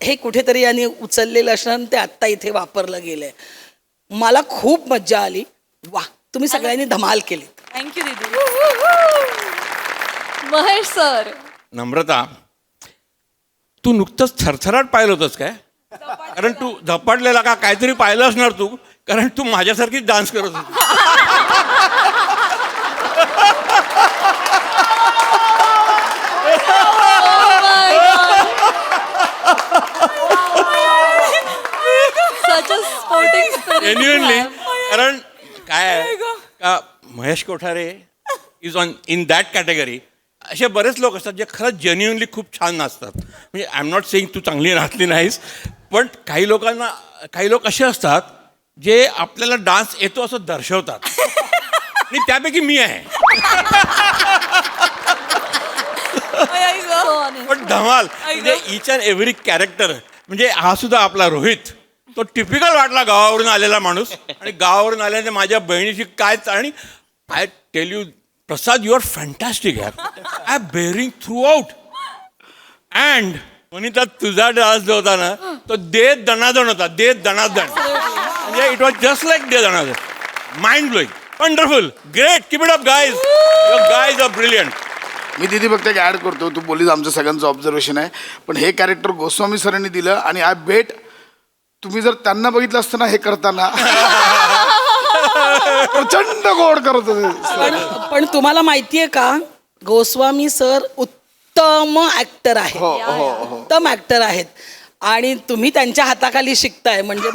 Speaker 11: हे कुठेतरी यांनी उचललेलं असणार, ते आत्ता इथे वापरलं गेलं आहे. मला खूप मज्जा आली. वा, तुम्ही सगळ्यांनी धमाल केली.
Speaker 3: थँक्यू दीदी.
Speaker 1: महेश सर.
Speaker 6: नम्रता, तू नुकतंच थरथराट पाहिलं होतंस काय? कारण तू झपाटलेला का काहीतरी पाहिलं असणार तू, कारण तू माझ्यासारखीच डान्स करत होती.
Speaker 1: Such a sporting spirit.
Speaker 6: Genuinely. कारण काय आहे का, Mahesh Kothare is on in that category. असे बरेच लोक असतात जे खरंच जेन्युअनली खूप छान नाचतात. म्हणजे आय एम नॉट सेईंग तू चांगली नाचली नाहीस, पण काही लोक असे असतात जे आपल्याला डान्स येतो असं दर्शवतात आणि त्यापैकी मी आहे. पण धमाल म्हणजे इच अँड एव्हरी कॅरेक्टर. म्हणजे हा सुद्धा आपला रोहित, तो टिपिकल वाटला गावावरून आलेला माणूस. आणि गावावरून आल्याने माझ्या बहिणीची काय. आणि I tell you Prasad, you are fantastic यार. I bearing throughout. And Vanita, तुझा डान्स जो होता ना तो दे दणादण होता. दे दणादण म्हणजे it was just like De Danadan. Mind blowing, wonderful, great, keep it up guys. Your guys are brilliant.
Speaker 10: मी तिथे फक्त एक ॲड करतो. तू बोलीस आमचं सगळ्यांचं ऑब्झर्वेशन आहे, पण हे कॅरेक्टर गोस्वामी सरांनी दिलं. आणि आय बेट तुम्ही जर त्यांना बघितलं असतं ना हे करताना प्रचंड गोड करत होते.
Speaker 11: पण तुम्हाला माहितीये का, गोस्वामी सर उत्तम ऍक्टर आहे, उत्तम ऍक्टर आहेत. आणि तुम्ही त्यांच्या हाताखाली शिकताय म्हणजे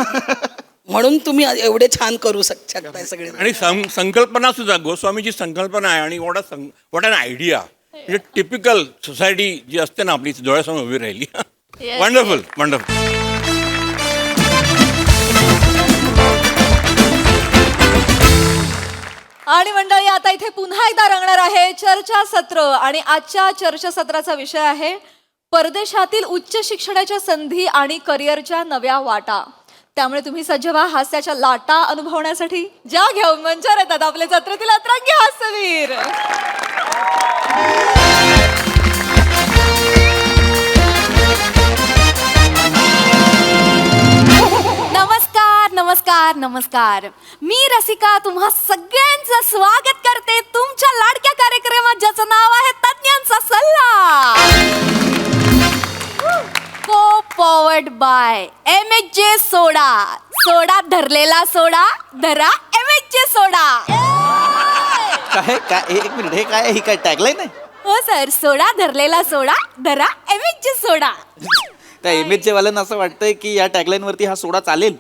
Speaker 11: म्हणून तुम्ही एवढे छान करू शकताय सगळे.
Speaker 6: आणि संकल्पना सुद्धा गोस्वामीची संकल्पना आहे. आणि वॉट अन आयडिया. म्हणजे टिपिकल सोसायटी जी असते ना आपली डोळ्यासमोर उभी राहिली. Wonderful, wonderful.
Speaker 1: आणि मंडळी, आता इथे पुन्हा एकदा रंगणार आहे चर्चासत्र. आणि आजच्या चर्चासत्राचा विषय आहे परदेशातील उच्च शिक्षणाच्या संधी आणि करिअरच्या नव्या वाटा. त्यामुळे तुम्ही सज्ज व्हा हास्याच्या लाटा अनुभवण्यासाठी. ज्या घेऊन मंचावर येतात आपले जत्रेतील अतरंगी हास्यवीर.
Speaker 4: नमस्कार नमस्कार नमस्कार. मी रसिका तुम्हा सगळ्यांचं स्वागत करते तुमच्या लाडक्या कार्यक्रमात ज्याचं नाव आहे तज्ञांचा सल्ला. को पॉवर्ड बाय MHJ सोडा. सोडा धरलेला सोडा, धरा MHJ सोडा.
Speaker 7: काय काय एक मिनिट, हे काय, ही काय टॅगलाईन आहे?
Speaker 4: हो सर, सोडा धरलेला सोडा, धरा MHJ सोडा.
Speaker 7: त्या MHJ वाल्यांना असं वाटतंय की या टॅगलाईन वरती हा सोडा चालेल.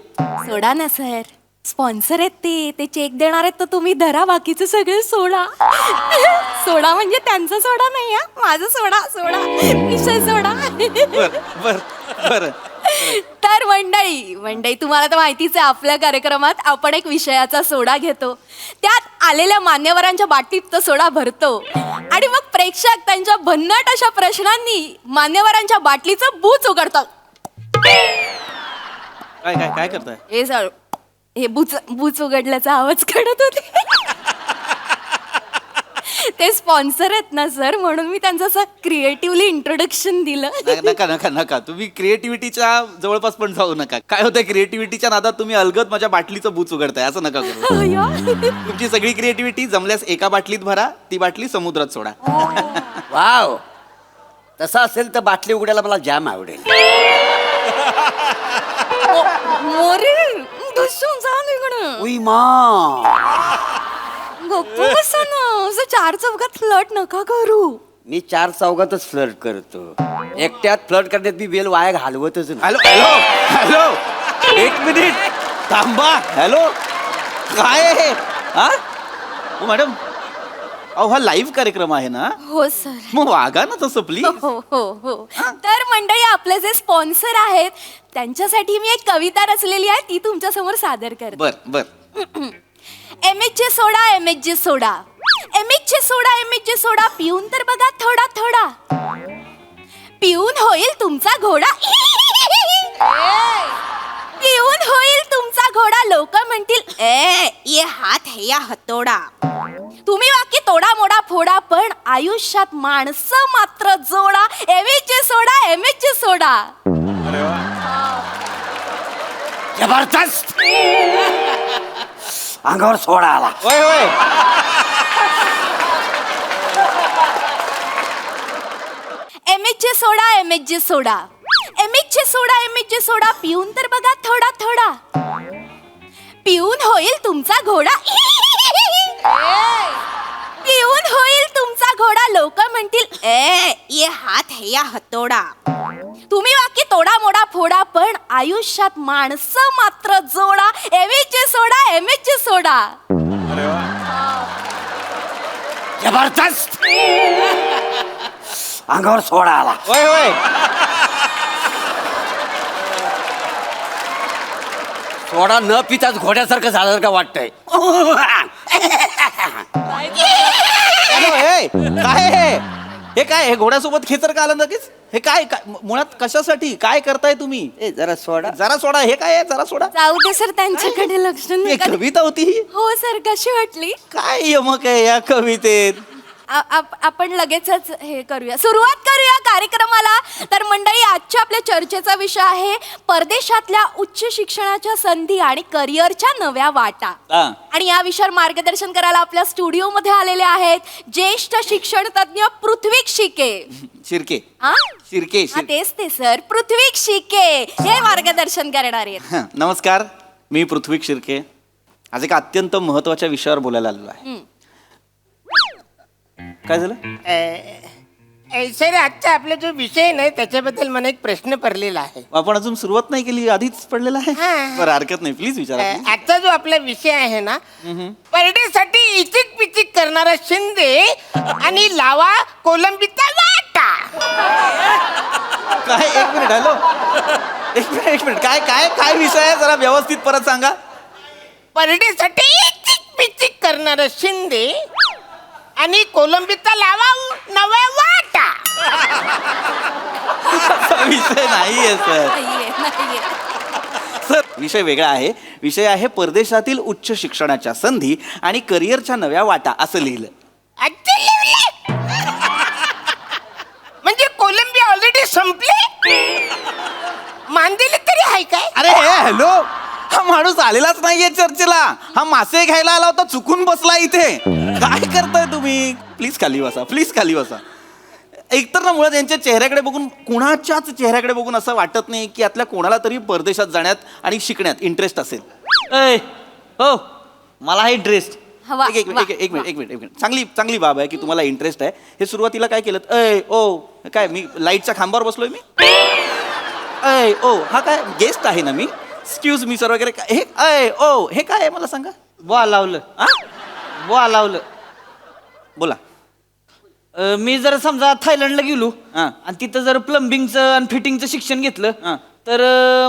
Speaker 4: सोडा ना सर, स्पॉन्सर आहेत ते चेक देणार आहेत तर तुम्ही धरा बाकीचे सगळे सोडा. सोडा म्हणजे त्यांचा सोडा नाही हा, माझा सोडा. सोडा विषय सोडा.
Speaker 7: बर बर.
Speaker 4: तर मंडळी तुम्हाला तर माहितीच आहे, आपल्या कार्यक्रमात आपण एक विषयाचा सोडा घेतो, त्यात आलेल्या मान्यवरांच्या बाटलीत तो सोडा भरतो आणि मग प्रेक्षक त्यांच्या भन्नाट अशा प्रश्नांनी मान्यवरांच्या बाटलीचं बूच उघडतात.
Speaker 7: काय काय काय करताय?
Speaker 4: हे सर, हे बूच उघडल्याचा आवाज काढत होते. ते स्पॉन्सर आहेत ना सर, म्हणून मी त्यांचं असं क्रिएटिव्हली इंट्रोडक्शन दिलं.
Speaker 7: नका नका नका, तुम्ही क्रिएटिव्हिटीच्या जवळपास पण जाऊ नका. काय होतं, क्रिएटिव्हिटीच्या नादात तुम्ही अलगद माझ्या बाटलीचं बूच उघडताय, असं नका करू. तुमची सगळी क्रिएटिव्हिटी जमल्यास एका बाटलीत भरा, ती बाटली समुद्रात सोडा.
Speaker 12: वाव, तसं असेल तर बाटली उघडायला मला जाम आवडेल.
Speaker 4: मोरे दुसून जा निघणं.
Speaker 12: उई मा,
Speaker 4: गप्प बसा ना, असं चार चौकात फ्लर्ट नका करू.
Speaker 12: मी 4 चौघातच फ्लर्ट करतो. एकट्यात फ्लर्ट करण्यात मी वेळ वाया घालवतच नाही.
Speaker 7: हॅलो हॅलो हॅलो, एक मिनिट थांबा. हॅलो, काय आहे हा? हो मॅडम, अहो हा लाईव्ह कार्यक्रम आहे ना?
Speaker 4: हो सर.
Speaker 7: मग वागा ना तसं प्लीज.
Speaker 4: हो हो हो. तर मंडळी, आपले जे स्पॉन्सर आहेत त्यांच्यासाठी मी एक कविता रचलेली आहे, ती तुमच्या समोर सादर करते.
Speaker 7: बर बर.
Speaker 4: MHJ सोडा, MHJ सोडा, MHJ सोडा, MHJ सोडा, पिऊन तर बघा थोडा थोडा, पिऊन होईल तुमचा घोडा. पिऊन होईल तुमचा घोडा, लोक म्हणतील ये हात है या हतोडा. तुम्ही वाक्य तोडा मोडा फोडा, पण आयुष्यात माणसं मात्र जोडा. MHJ सोडा, MHJ सोडा.
Speaker 12: जबरदस्त, अंगावर सोडा आला.
Speaker 7: होय होय.
Speaker 4: MHJ सोडा, MHJ सोडा, MHJ सोडा, MHJ सोडा, पिऊन तर बघा थोडा थोडा, पिऊन होईल तुमचा घोडा. पिऊन होईल तुमचा घोडा, लोक म्हणतील ये हात है या हतोडा. तुम्ही वाक्य तोडा मोडा फोडा, पण आयुष्यात माणसं मात्र जोडा. MHJ सोडा, MHJ सोडा.
Speaker 12: जबरदस्त. अंगावर सोडा आला.
Speaker 7: होय होय.
Speaker 12: सोडा न पिताच घोड्यासारखं झाल्यासारखं वाटतंय.
Speaker 7: काय हे काय हे घोड्यासोबत खेचर का आलं लगेच? हे काय मुळात कशासाठी काय करताय तुम्ही?
Speaker 12: जरा सोडा.
Speaker 7: जरा सोडा. हे काय आहे जरा सोडा?
Speaker 2: जाऊ दे सर, त्यांच्याकडे लक्ष
Speaker 7: ही
Speaker 2: नका.
Speaker 7: कविता होती ही?
Speaker 2: हो सर, कशी वाटली?
Speaker 7: काय यमक आहे या कवितेत?
Speaker 2: आपण लगेचच हे करूया, सुरुवात करूया कार्यक्रमाला. तर मंडळी, आजच्या आपल्या चर्चेचा विषय आहे परदेशातल्या उच्च शिक्षणाच्या संधी आणि करिअरच्या नव्या वाटा. आणि या विषयावर मार्गदर्शन करायला आपल्या स्टुडिओमध्ये आलेले आहेत ज्येष्ठ शिक्षण तज्ञ पृथ्वी शिके.
Speaker 7: शिर्के.
Speaker 2: हा?
Speaker 7: शिर्के.
Speaker 2: हा, तेच ते सर, पृथ्वी शिके हे मार्गदर्शन करणार आहेत.
Speaker 7: नमस्कार, मी पृथ्वी शिर्के. आज एका अत्यंत महत्वाच्या विषयावर बोलायला आलेलो आहे. काय झालं?
Speaker 13: सर, आजचा आपला जो विषय नाही त्याच्याबद्दल मला एक प्रश्न पडलेला आहे.
Speaker 7: आपण अजून सुरुवात नाही केली, आधीच पडलेला आहे. बरं, हरकत नाही, प्लीज विचारा.
Speaker 13: आजचा जो आपला विषय आहे ना, परडेसाठी इचिक पिचिक करणारा शिंदे आणि लावा कोलंबीचा वाटा.
Speaker 7: काय? एक मिनिट. हॅलो, एक मिनिट. काय काय काय विषय आहे? जरा व्यवस्थित परत सांगा.
Speaker 13: परडेसाठी इचिक पिचिक करणारा शिंदे आणि कोलंबीचा लावा नवा वाटा.
Speaker 7: विषय नाहीये सर. सर, विषय वेगळा आहे. विषय आहे परदेशातील उच्च शिक्षणाच्या संधी आणि करिअरच्या नव्या वाटा, असं लिहिलं.
Speaker 13: म्हणजे कोलंबी ऑलरेडी संपले, मांदेली तरी आहे काय?
Speaker 7: अरे हॅलो, हा माणूस आलेलाच नाहीये चर्चेला. हा मासे घ्यायला आला होता, चुकून बसला इथे. काय करताय तुम्ही? प्लीज खाली बसा, प्लीज खाली बसा. एकतर ना मुळात यांच्या चेहऱ्याकडे बघून, कुणाच्याच चेहऱ्याकडे बघून असं वाटत नाही की यातल्या कोणाला तरी परदेशात जाण्यात आणि शिकण्यात इंटरेस्ट असेल.
Speaker 12: हो, मला हे इंटरेस्ट.
Speaker 7: एक मिनिट. चांगली बाब आहे की तुम्हाला इंटरेस्ट आहे. हे सुरुवातीला काय केलं? काय मी लाईटच्या खांबावर बसलोय मी? हा काय गेस्ट आहे ना मी? एक्सक्यूज मी सर वगैरे काय? हे काय आहे मला सांगा.
Speaker 12: लावलं.
Speaker 7: बोला.
Speaker 12: मी जर समजा थायलंडला गेलो आणि तिथं जर प्लंबिंगचं आणि फिटिंगचं शिक्षण घेतलं तर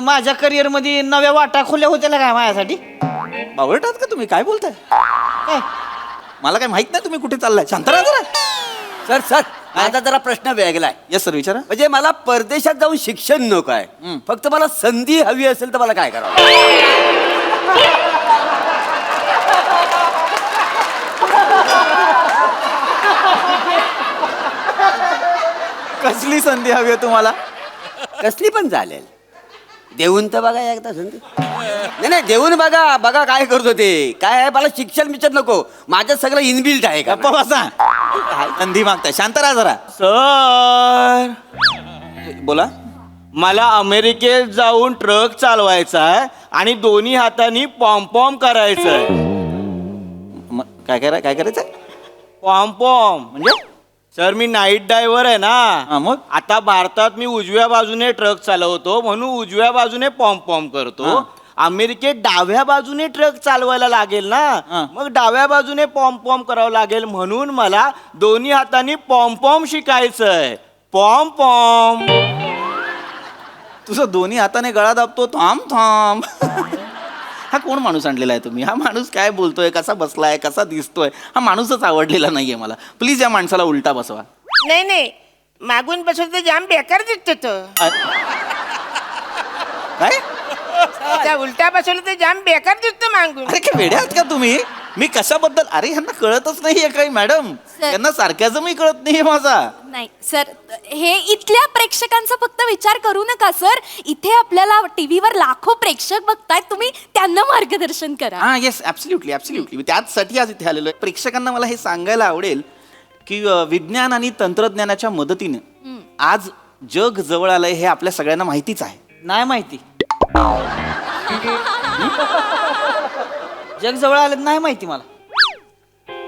Speaker 12: माझ्या करिअर मध्ये नव्या वाटा खुल्या होत्या काय माझ्यासाठी?
Speaker 7: बावळटात का तुम्ही? काय बोलताय? काय मला काय माहित नाही तुम्ही कुठे चाललाय. शांत राहा जरा.
Speaker 12: सर माझा जरा प्रश्न वेगळा.
Speaker 7: यस सर, विचारा.
Speaker 12: म्हणजे मला परदेशात जाऊन शिक्षण नको आहे, फक्त मला संधी हवी असेल तर मला काय करावं?
Speaker 7: कसली संधी हवी आहे तुम्हाला?
Speaker 12: कसली पण चालेल, देऊन तर बघा एकदा संधी. नाही देऊन बघा काय करतो ते. काय आहे, मला शिक्षण बिक्षण नको, माझं सगळं इनबिल्ट आहे. का
Speaker 7: बसा. संधी मागताय, शांत राहा जरा.
Speaker 14: सर,
Speaker 7: बोला.
Speaker 14: मला अमेरिकेत जाऊन ट्रक चालवायचा आहे आणि दोन्ही हातांनी पॉम करायचं आहे.
Speaker 7: काय करायचं?
Speaker 14: पॉम
Speaker 7: म्हणजे?
Speaker 14: सर, मी नाईट ड्रायव्हर आहे ना.
Speaker 7: मग
Speaker 14: आता भारतात मी उजव्या बाजूने ट्रक चालवतो म्हणून उजव्या बाजूने पॉम करतो. अमेरिकेत डाव्या बाजूने ट्रक चालवायला लागेल ना, मग डाव्या बाजूने पॉम करावं लागेल म्हणून मला दोन्ही हातांनी पॉम शिकायचंय. पॉम.
Speaker 7: तुझं दोन्ही हाताने गळा दाबतो. थांब. हा कोण माणूस आणलेला आहे तुम्ही? हा माणूस काय बोलतोय, कसा बसलाय, कसा दिसतोय? हा माणूसच आवडलेला नाहीये मला. प्लीज या माणसाला उलटा बसवा.
Speaker 13: नाही, मागून बसवलं तर जाम बेकार दिसतो तो.
Speaker 7: काय?
Speaker 13: उलटा बसवलं तर जाम बेकार दिसतो मागून.
Speaker 7: अरे काय वेडे आहात का तुम्ही? मी कशाबद्दल? अरे ह्यांना कळतच नाहीये काही मॅडम. यांना सारख्याच कळत नाहीये माझा.
Speaker 2: नाही सर, हे इथल्या प्रेक्षकांचा फक्त विचार करू नका सर. इथे आपल्याला टीव्हीवर लाखो प्रेक्षक बघतायत, तुम्ही त्यांना मार्गदर्शन करा.
Speaker 7: हा येस, ऍब्सल्युटली. त्याचसाठी आज इथे आलेलो आहे. प्रेक्षकांना मला हे सांगायला आवडेल की विज्ञान आणि तंत्रज्ञानाच्या मदतीने आज जग जवळ आलंय हे आपल्या सगळ्यांना माहितीच आहे.
Speaker 12: नाही माहिती. जग जवळ आलं नाही माहिती मला.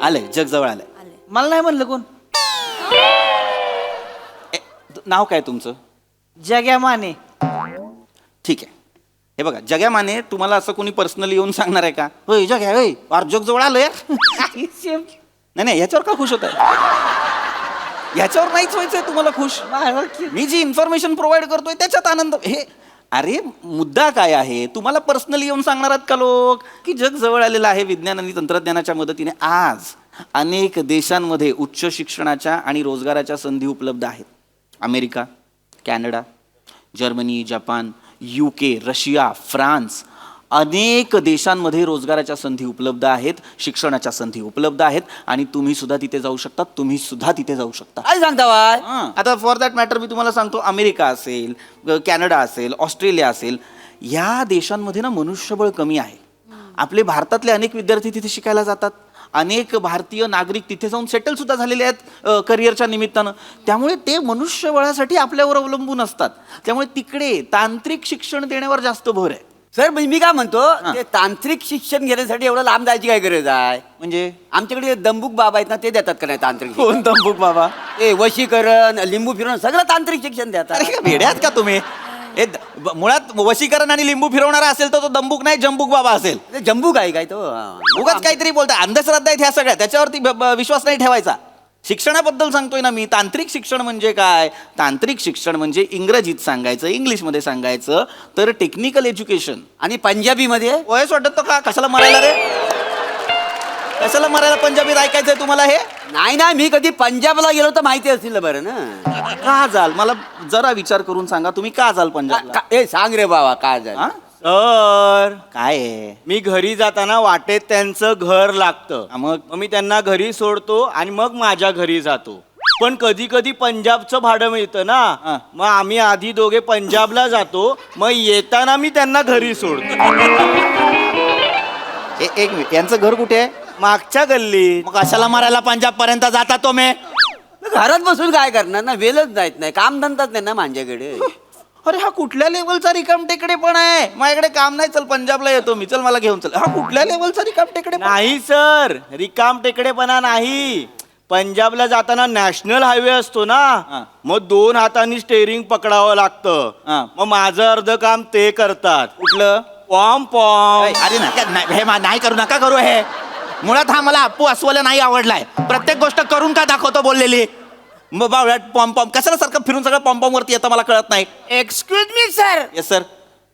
Speaker 7: आलंय, जग जवळ आलंय.
Speaker 12: मला नाही म्हणलं कोण.
Speaker 7: नाव काय तुमचं?
Speaker 12: जग्या माने.
Speaker 7: ठीक आहे. हे बघा, जग्या माने तुम्हाला असं कोणी पर्सनली येऊन सांगणार आहे का? होय जग्या, होय जग जवळ आलोय. नाही याच्यावर का खुश होत आहे?
Speaker 15: ह्याच्यावर नाहीच व्हायचंय तुम्हाला खुश. मी जी इन्फॉर्मेशन प्रोव्हाइड करतोय त्याच्यात आनंद. हे अरे मुद्दा काय आहे, तुम्हाला पर्सनली येऊन सांगणार आहेत का लोक की जग जवळ आलेलं आहे विज्ञान आणि तंत्रज्ञानाच्या मदतीने. आज अनेक देशांमध्ये उच्च शिक्षणाच्या आणि रोजगाराच्या संधी उपलब्ध आहेत. America, Canada, Germany, Japan, UK, Russia, France, अनेक देशांमध्ये रोजगाराच्या संधी उपलब्ध आहेत, शिक्षणाच्या संधी उपलब्ध आहेत आणि तुम्ही सुद्धा तिथे जाऊ शकता. तुम्ही सुद्धा तिथे जाऊ शकता.
Speaker 12: काय सांगता बाय?
Speaker 15: आता फॉर दॅट मॅटर मी तुम्हाला सांगतो, अमेरिका असेल, कॅनडा असेल, ऑस्ट्रेलिया असेल, या देशांमध्ये ना मनुष्यबळ कमी आहे. आपले भारतातले अनेक विद्यार्थी तिथे शिकायला जातात. अनेक भारतीय नागरिक तिथे जाऊन सेटल सुद्धा झालेले आहेत करिअरच्या निमित्तानं. त्यामुळे ते मनुष्यबळासाठी आपल्यावर अवलंबून असतात. त्यामुळे तिकडे तांत्रिक शिक्षण देण्यावर जास्त भर आहे.
Speaker 12: सर मी काय म्हणतो, ते तांत्रिक शिक्षण घेण्यासाठी एवढं लांब जायची काय गरज आहे?
Speaker 15: म्हणजे
Speaker 12: आमच्याकडे दंबूक बाबा आहेत ना, ते देतात का नाही तांत्रिक?
Speaker 15: कोण दंबूक बाबा?
Speaker 12: ते वशीकरण, लिंबू फिरवणं सगळं तांत्रिक शिक्षण देतात.
Speaker 15: अरे वेड्यात का तुम्ही? हे मुळात वशीकरण आणि लिंबू फिरवणारा असेल तर तो दंबूक नाही, जंबूक बाबा असेल.
Speaker 12: जंबूक आहे काय तो?
Speaker 15: उगाच काहीतरी बोलता. अंधश्रद्धा आहेत ह्या सगळ्या, त्याच्यावरती विश्वास नाही ठेवायचा. शिक्षणाबद्दल सांगतोय ना मी. तांत्रिक शिक्षण म्हणजे काय? तांत्रिक शिक्षण म्हणजे इंग्रजीत सांगायचं, इंग्लिशमध्ये सांगायचं तर टेक्निकल एज्युकेशन.
Speaker 12: आणि पंजाबीमध्ये
Speaker 15: वयस वाटत का? कशाला मरायला रे? कशाला मरायला पंजाबीत ऐकायचंय तुम्हाला हे?
Speaker 12: नाही ना, मी कधी पंजाबला गेलो तर माहिती असेल बरं ना.
Speaker 15: का जाल? मला जरा विचार करून सांगा, तुम्ही का जाल पंजाबला?
Speaker 12: ए सांग रे बाबा, काय झालं?
Speaker 14: सर
Speaker 15: काय आहे?
Speaker 14: मी घरी जाताना वाटेत त्यांचं घर लागतं.
Speaker 15: मग
Speaker 14: मी त्यांना घरी सोडतो आणि मग माझ्या घरी जातो. पण कधी कधी पंजाबचं भाडं मिळतं ना, मग आम्ही आधी दोघे पंजाबला जातो, मग येताना मी त्यांना घरी सोडतो.
Speaker 15: एक मिनिट, यांचं घर कुठे आहे?
Speaker 14: मागच्या गल्लीत.
Speaker 15: मग कशाला मारायला पंजाब पर्यंत जाता तो? मी
Speaker 12: घरात बसून काय करणार ना, वेलच जायत नाही, काम धंदाच नाही ना माझ्याकडे.
Speaker 15: अरे हा कुठल्या लेवलचा रिकाम टेकडे पण आहे? माझ्याकडे काम नाही, चल पंजाबला येतो मी, चल मला घेऊन चल. हा कुठल्या लेवलचा रिकाम टेकडे?
Speaker 14: नाही सर, रिकाम टेकडेपणा नाही. पंजाबला जाताना नॅशनल हायवे असतो ना, मग 2 हातांनी स्टेअरिंग पकडावं लागतं. मग माझं अर्ध काम ते करतात.
Speaker 15: कुठलं?
Speaker 14: पॉम पॉम.
Speaker 15: अरे हे नाही करू नका करू हे. मुळात हा मला अप्पू अस्वल नाही आवडलाय. प्रत्येक गोष्ट करून का दाखवतो बोललेली. बावळ्यात पॉम पॉम कशाला सारखं फिरून सगळं पॉम पॉम वरती येतं मला कळत नाही.
Speaker 13: Excuse me sir.
Speaker 15: Yes sir.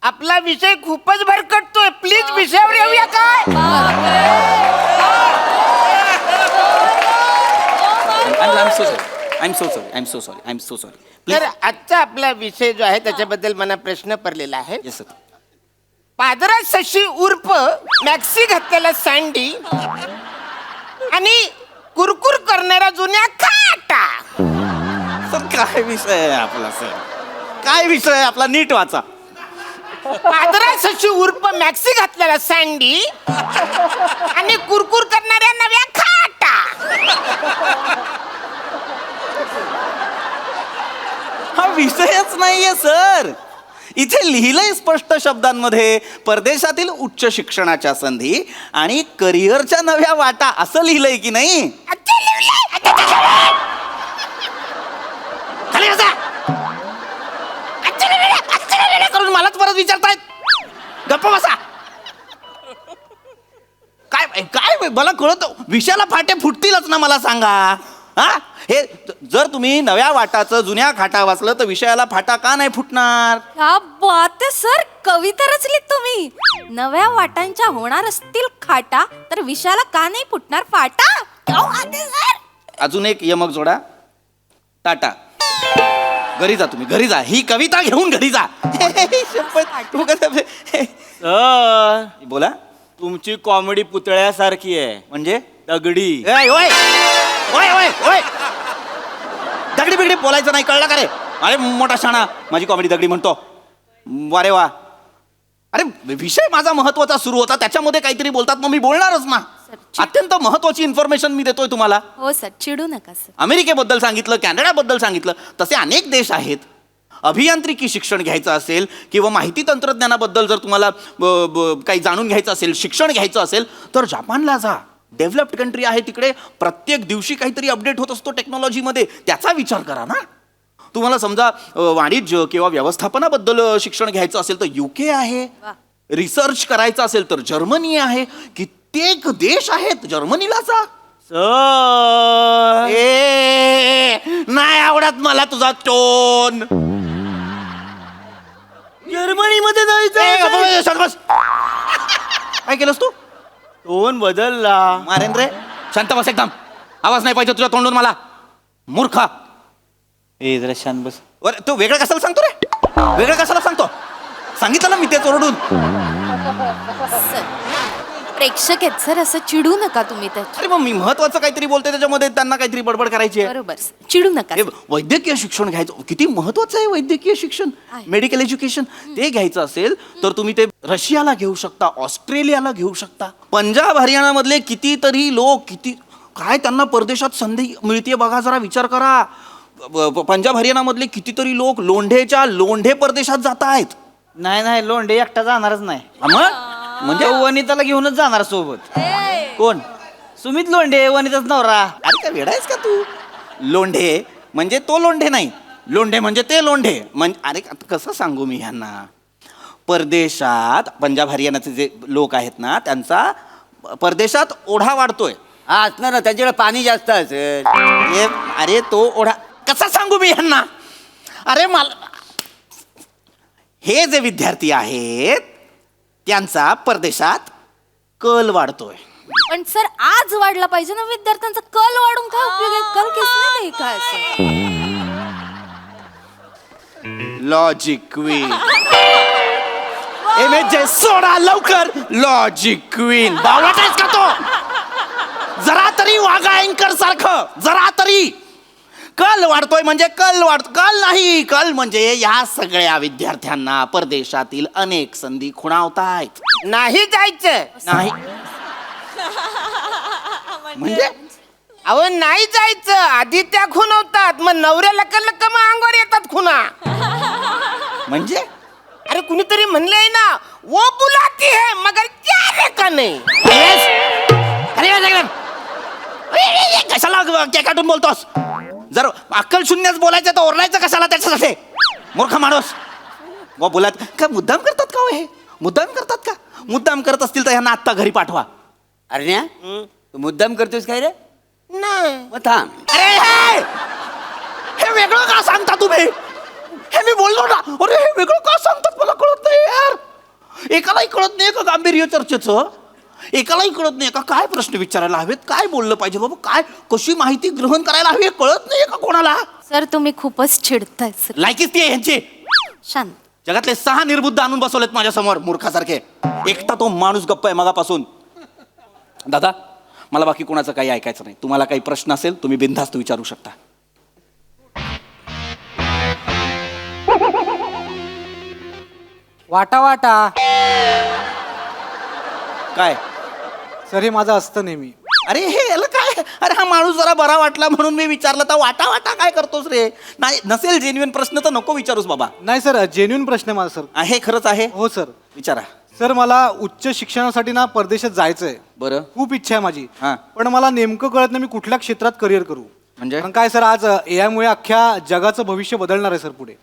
Speaker 13: आपला विषय खूपच भरकटतोय, प्लीज विषयावर येऊया काय?
Speaker 15: I am so sorry.
Speaker 13: तर आजचा आपला विषय जो आहे त्याच्याबद्दल मला प्रश्न पडलेला आहे.
Speaker 15: Yes sir.
Speaker 13: पादरा शशी उर्फ मॅक्सी घातलेला सँडी आणि कुरकुर करणारा जुन्या खाटा.
Speaker 15: सर काय विषय आहे आपला? सर काय विषय आहे आपला? नीट वाचा.
Speaker 13: पादरा शशी उर्फ मॅक्सी घातलेला सँडी आणि कुरकुर करणाऱ्या नव्या खाटा.
Speaker 15: हा विषयच नाहीये सर. इथे लिहिलंय स्पष्ट शब्दांमध्ये, परदेशातील उच्च शिक्षणाच्या संधी आणि करिअरच्या नव्या वाटा, असं लिहिलंय की नाही? करून मलाच परत विचारतायत. गप्प बसा. काय काय मला कळत, विषयाला फाटे फुटतीलच ना, मला सांगा. हा हे जर तुम्ही नव्या वाटाचं जुन्या खाटा वाचलं तर विषयाला फाटा का नाही फुटणार?
Speaker 1: क्या बात आहे सर, कविता रचलीत तुम्ही. नव्या वाटांच्या होणार असतील खाटा तर विषयाला का नाही फुटणार फाटा? क्या बात आहे सर.
Speaker 15: अजून एक यमक जोडा. टाटा. घरी जा तुम्ही, घरी जा. ही कविता घेऊन घरी जा.
Speaker 14: सर
Speaker 15: बोला.
Speaker 14: तुमची कॉमेडी पुतळ्यासारखी आहे.
Speaker 15: म्हणजे
Speaker 14: दगडी.
Speaker 15: दगडी बिगडी बोलायचं नाही, कळलं का रे? अरे मोठा शाणा, माझी कॉमेडी दगडी म्हणतो. वारे वा. अरे विषय माझा महत्वाचा सुरू होता, त्याच्यामध्ये काहीतरी बोलतात, मग मी बोलणारच ना. अत्यंत महत्वाची इन्फॉर्मेशन मी देतोय तुम्हाला.
Speaker 1: हो सर, चिडू नका सर.
Speaker 15: अमेरिकेबद्दल सांगितलं, कॅनडाबद्दल सांगितलं. तसे अनेक देश आहेत. अभियांत्रिकी शिक्षण घ्यायचं असेल किंवा माहिती तंत्रज्ञानाबद्दल जर तुम्हाला काही जाणून घ्यायचं असेल, शिक्षण घ्यायचं असेल तर जपानला जा. डेव्हलप्ड कंट्री आहे, तिकडे प्रत्येक दिवशी काहीतरी अपडेट होत असतो टेक्नॉलॉजीमध्ये. त्याचा विचार करा ना. तुम्हाला समजा वाणिज्य किंवा व्यवस्थापनाबद्दल शिक्षण घ्यायचं असेल तर UK आहे. रिसर्च करायचं असेल तर जर्मनी आहे. कित्येक देश आहेत, जर्मनीला जा.
Speaker 14: सर
Speaker 15: नाही आवडत मला तुझा टोन.
Speaker 14: जर्मनीमध्ये जायचं.
Speaker 15: काय केलंस तू?
Speaker 14: टोन बदलला.
Speaker 15: मारेन रे. शांत बस एकदम. आवाज नाही पाहिजे तुझ्या तोंडून मला. मूर्खा.
Speaker 7: ए जरा शांत बस.
Speaker 15: अरे तू वेगळं कशाला सांगतो रे? वेगळं कशाला सांगतो? सांगितलं ना मी तेच ओरडून.
Speaker 4: प्रेक्षक आहेत सर, असं चिडू नका तुम्ही त्याच्या.
Speaker 15: अरे मग मी महत्वाचं काहीतरी बोलते त्याच्यामध्ये त्यांना काहीतरी बडबड करायची आहे.
Speaker 4: बरोबर, चिडू नका.
Speaker 15: हे वैद्यकीय शिक्षण घ्यायचं किती महत्वाचं आहे. वैद्यकीय शिक्षण, मेडिकल एज्युकेशन ते घ्यायचं असेल तर तुम्ही ते रशियाला घेऊ शकता, ऑस्ट्रेलियाला घेऊ शकता. पंजाब हरियाणामधले कितीतरी लोक काय त्यांना परदेशात संधी मिळते बघा, जरा विचार करा. पंजाब हरियाणामधले कितीतरी लोक लोंढे परदेशात जात आहेत.
Speaker 7: नाही लोंढे एकटा जाणारच नाही.
Speaker 15: म्हणजे
Speaker 7: वनिताला घेऊनच जाणार सोबत.
Speaker 15: कोण?
Speaker 7: सुमित लोंढे, वनिताच नवरा.
Speaker 15: अरे काय वेडा आहेस का तू? लोंढे म्हणजे तो लोंढे नाही, लोंढे म्हणजे ते लोंढे. म्हणजे अरे कसं सांगू मी ह्यांना? परदेशात पंजाब हरियाणाचे जे लोक आहेत ना, त्यांचा परदेशात ओढा वाढतोय.
Speaker 12: हा असणार ना, त्यांच्याकडे पाणी जास्त असेल.
Speaker 15: अरे तो ओढा कसा सांगू मी ह्यांना? अरे मला हे जे विद्यार्थी आहेत त्यांचा परदेशात कल वाढतोय.
Speaker 4: पण सर आज वाढला पाहिजे ना, विद्यार्थ्यांचा कल वाढून काय उपयोग आहे? कल किसने नाही काय असं.
Speaker 15: Logic queen. सोडा लवकर. Logic queen. बावळट आहेस का तो? जरा तरी वागा अँकर सारखं, जरा तरी. कल वाढतोय म्हणजे कल नाही, कल म्हणजे या सगळ्या विद्यार्थ्यांना परदेशातील अनेक संधी खुणावतायत.
Speaker 13: नाही जायचं.
Speaker 15: नाही म्हणजे
Speaker 13: अहो नाही जायचं. आधी त्या खुणवतात, मग नवऱ्याला कल मग अंगावर येतात खुणा.
Speaker 15: म्हणजे
Speaker 13: अरे कुणीतरी म्हणलंय ना, वो बुलाती है मगर जाने का नहीं.
Speaker 15: अरे कशाला केकाटून बोलतोस? जर अक्कल शून्यच बोलायचं तर ओरडायचं कशाला त्याच्यासाठी? मूर्ख माणूस. व बोलात का मुद्दाम करतात का? हे मुद्दाम करतात का? मुद्दाम करत असतील तर ह्यांना आत्ता घरी पाठवा.
Speaker 12: अरे तू मुद्दाम करतोस काय रे?
Speaker 13: नाही.
Speaker 12: मग थांब.
Speaker 15: अरे हे वेगळं का सांगता तुम्ही? हे मी बोललो ना. अरे हे वेगळं का सांगतात मला कळत नाही यार. एकालाही कळत नाही का गांभीर्य चर्चेचं? एकालाही कळत नाही का काय प्रश्न विचारायला हवेत, काय बोललं पाहिजे बाबा, काय कशी माहिती ग्रहण करायला हवी, कळत नाही का कोणाला?
Speaker 4: सर तुम्ही खूपच चिडताय सर.
Speaker 15: लायकीच ती आहे ह्यांची.
Speaker 4: शांत.
Speaker 15: जगातले 6 निर्बुद्ध आणून बसवलेत माझ्या समोर मूर्खासारखे. एकटा तो माणूस गप्प आहे मगापासून. दादा मला बाकी कोणाचं काही ऐकायचं नाही. तुम्हाला काही प्रश्न असेल तुम्ही बिनधास्त विचारू शकता.
Speaker 7: वाटा
Speaker 15: काय
Speaker 7: सर, हे माझं असतं नेहमी.
Speaker 15: अरे हे याला काय? अरे हा माणूस जरा बरा वाटला म्हणून मी विचारलं, तर वाटा काय करतोस रे? नाही नसेल जेन्युइन प्रश्न तर नको विचारूस बाबा.
Speaker 7: नाही सर, जेन्युइन प्रश्न आहे माझा सर.
Speaker 15: हे खरंच आहे?
Speaker 7: हो सर.
Speaker 15: विचारा.
Speaker 7: सर मला उच्च शिक्षणासाठी ना परदेशात जायचंय.
Speaker 15: बरं.
Speaker 7: खूप इच्छा आहे माझी.
Speaker 15: हां.
Speaker 7: पण मला नेमकं कळत नाही मी कुठल्या क्षेत्रात करिअर करू.
Speaker 15: म्हणजे
Speaker 7: पण काय सर, आज AI मुळे अख्ख्या जगाचं भविष्य बदलणार आहे सर पुढे.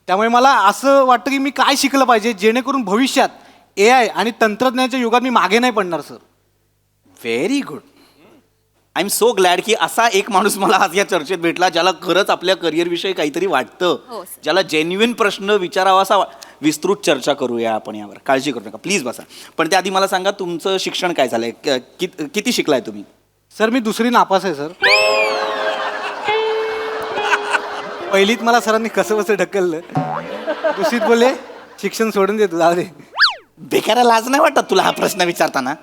Speaker 7: त्यामुळे मला असं वाटतं की मी काय शिकलं पाहिजे जेणेकरून भविष्यात AI आणि तंत्रज्ञानाच्या युगात मी मागे नाही पडणार sir.
Speaker 15: Very good. I am so glad की असा एक माणूस मला आज या चर्चेत भेटला ज्याला खरंच आपल्या करिअर विषयी काहीतरी वाटतं, ज्याला जेन्युइन प्रश्न विचारावा असा. विस्तृत चर्चा करूया आपण यावर, काळजी करू नका, प्लीज बसा. पण त्याआधी मला सांगा तुमचं शिक्षण काय झालंय, किती शिकलाय तुम्ही?
Speaker 7: सर मी 2री नापास आहे सर. पहिलीत मला सरांनी कसं बसं ढकललं, 2रीत बोलले शिक्षण सोडून दे तू, जाऊ दे.
Speaker 15: बेकारा लाज नाही वाटत तुला हा प्रश्न विचारताना?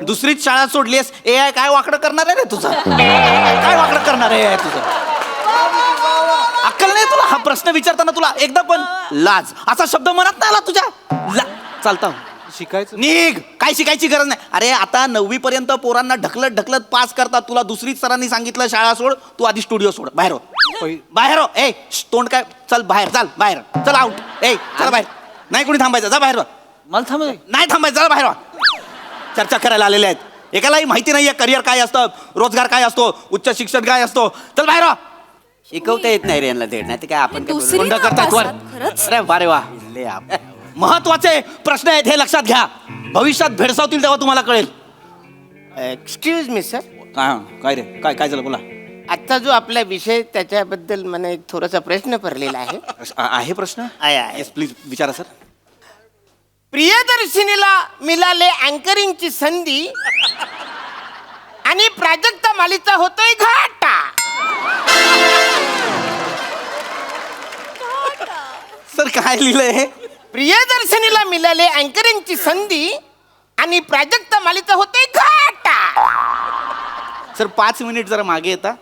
Speaker 15: 2रीत शाळा सोडलीस, AI काय वाकडं करणार आहे रे तुझं? काय वाकडं करणार आहे AI तुझं? अक्कल नाही तुला हा प्रश्न विचारताना? तुला एकदा पण लाज असा शब्द म्हणत नाही आला तुझ्या? चालतं
Speaker 7: शिकायचं.
Speaker 15: निघ, काय शिकायची गरज नाही. अरे आता 9वी पर्यंत पोरांना ढकलत पास करतात. तुला 2रीत सरांनी सांगितलं शाळा सोड, तू आधी स्टुडिओ सोड. बाहेर हो, बाहेर हो. ए तोंड काय, चल बाहेर, चल बाहेर, चल आउट. ए चल बाहेर, नाही कोणी थांबायचं, जा बाहेर.
Speaker 7: मला
Speaker 15: नाही थांबायचं, चला बाहेर. चर्चा करायला आलेले आहेत. एकालाही माहिती नाहीये करिअर काय असतं, रोजगार काय असतो, उच्च शिक्षण काय असतो. चल बाहेर.
Speaker 12: शिकवता येत नाही रे यांना ते, नाही ते काय आपण काय
Speaker 4: दुसरी
Speaker 12: बोलू?
Speaker 15: करतात वर. अरे वारे वा, महत्वाचे प्रश्न आहेत हे लक्षात घ्या. भविष्यात भेडसावतील तेव्हा तुम्हाला कळेल.
Speaker 13: Excuse me sir.
Speaker 15: काय रे, काय झालं बोला.
Speaker 13: आजचा जो आपला विषय त्याच्याबद्दल मला एक थोडासा प्रश्न पडलेला आहे.
Speaker 15: आहे प्रश्न येस प्लीज विचारा सर.
Speaker 13: प्रियदर्शिनीला मिळाले अँकरिंगची संधी आणि प्राजक्ता मालीचा होतोय घाटा.
Speaker 15: सर काय लिहिलंय?
Speaker 13: प्रियदर्शनीला मिळाले अँकरिंगची संधी आणि प्राजक्ता मालीचा होतोय घाटा.
Speaker 15: सर 5 मिनिट जरा मागे येता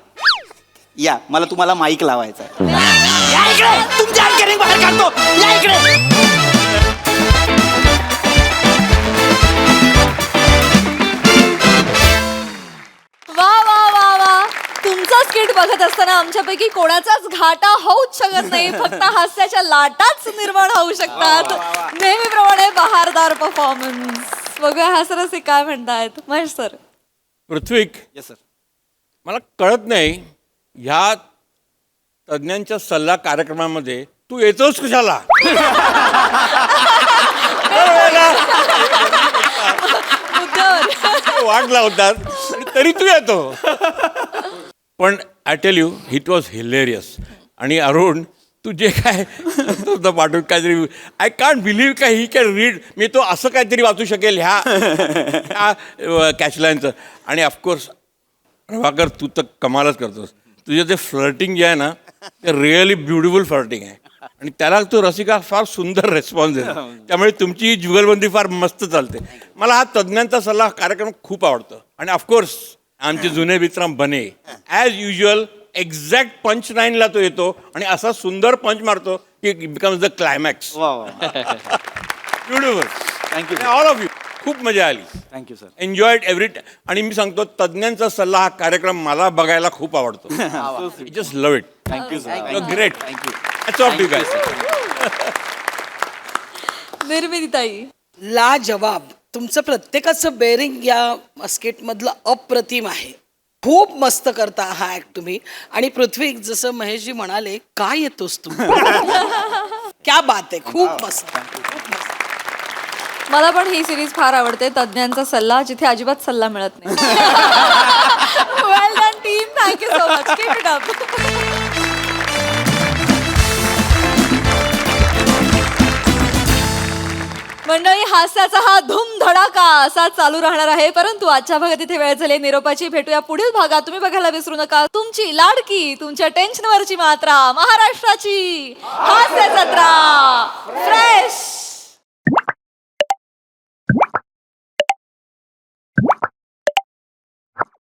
Speaker 15: या, मला तुम्हाला माईक लावायचा आहे.
Speaker 7: या इकडे तुमच्या अँकरिंग बाहेर काढतो. या इकडे.
Speaker 1: वा वा वा वा, तुमचा स्किट बघत असताना आमच्यापैकी कोणाचाच घाटा होऊच शकत नाही. फक्त हास्याच्या लाटाच निर्माण होऊ शकतात. नेहमीप्रमाणे बहारदार परफॉर्मन्स. बघूया हासरस काय म्हणतायत महेश सर.
Speaker 6: पृथ्वीक,
Speaker 15: येस सर.
Speaker 6: मला कळत नाही ह्या तज्ज्ञांच्या सल्ला कार्यक्रमामध्ये तू येतोस कशाला? वाट लावतात आणि तरी तू येतो. पण I tell you it was hilarious. आणि अरुण तू जे काय पाठवून काहीतरी आय कांट बिलीव्ह का ही कॅन रीड. मी तो असं काहीतरी वाचू शकेल ह्या कॅचलाईनचं. आणि ऑफकोर्स प्रभाकर तू तर कमालच करतोस. तुझे ते फ्लर्टिंग जे आहे ना ते रिअली ब्युटिफुल फ्लर्टिंग आहे. आणि त्याला तो रसिका फार सुंदर रिस्पॉन्स देतो. त्यामुळे तुमची जुगलबंदी फार मस्त चालते. मला हा तज्ज्ञांचा सल्ला कार्यक्रम खूप आवडतो. आणि ऑफकोर्स आमचे जुने विक्रम बने ॲज युजल एक्झॅक्ट पंच लाईनला तो येतो आणि असा सुंदर पंच मारतो की becomes the climax. Beautiful. Thank you all of you. खूप मजा आली.
Speaker 15: Thank you sir.
Speaker 6: Enjoyed every. आणि मी सांगतो तज्ज्ञांचा सल्ला हा कार्यक्रम मला बघायला खूप आवडतो. Just love it.
Speaker 15: Thank you sir.
Speaker 6: Great.
Speaker 15: Thank you.
Speaker 1: निर्मितीताई.
Speaker 11: ला जवाब. तुमचं प्रत्येकाचं बेरिंग या स्किट मधलं अप्रतिम आहे. खूप मस्त करता हा ऍक्ट तुम्ही. आणि पृथ्वी जसं महेशजी म्हणाले काय येतोस तू. क्या बात आहे. खूप मस्त.
Speaker 1: मला पण ही सिरीज फार आवडते. तज्ज्ञांचा सल्ला जिथे अजिबात सल्ला मिळत नाही. Well done team. Thank you so much. Keep it up. मंडळी हास्याचा हा धूमधडाका असा चालू राहणार आहे. परंतु आजच्या भागात इथे वेळ झाली निरोपाची. भेटूया पुढील भागात. तुम्ही बघायला विसरू नका तुमची लाडकी तुमच्या टेन्शनवरची मात्रा महाराष्ट्राची हास्य जत्रा फ्रेश.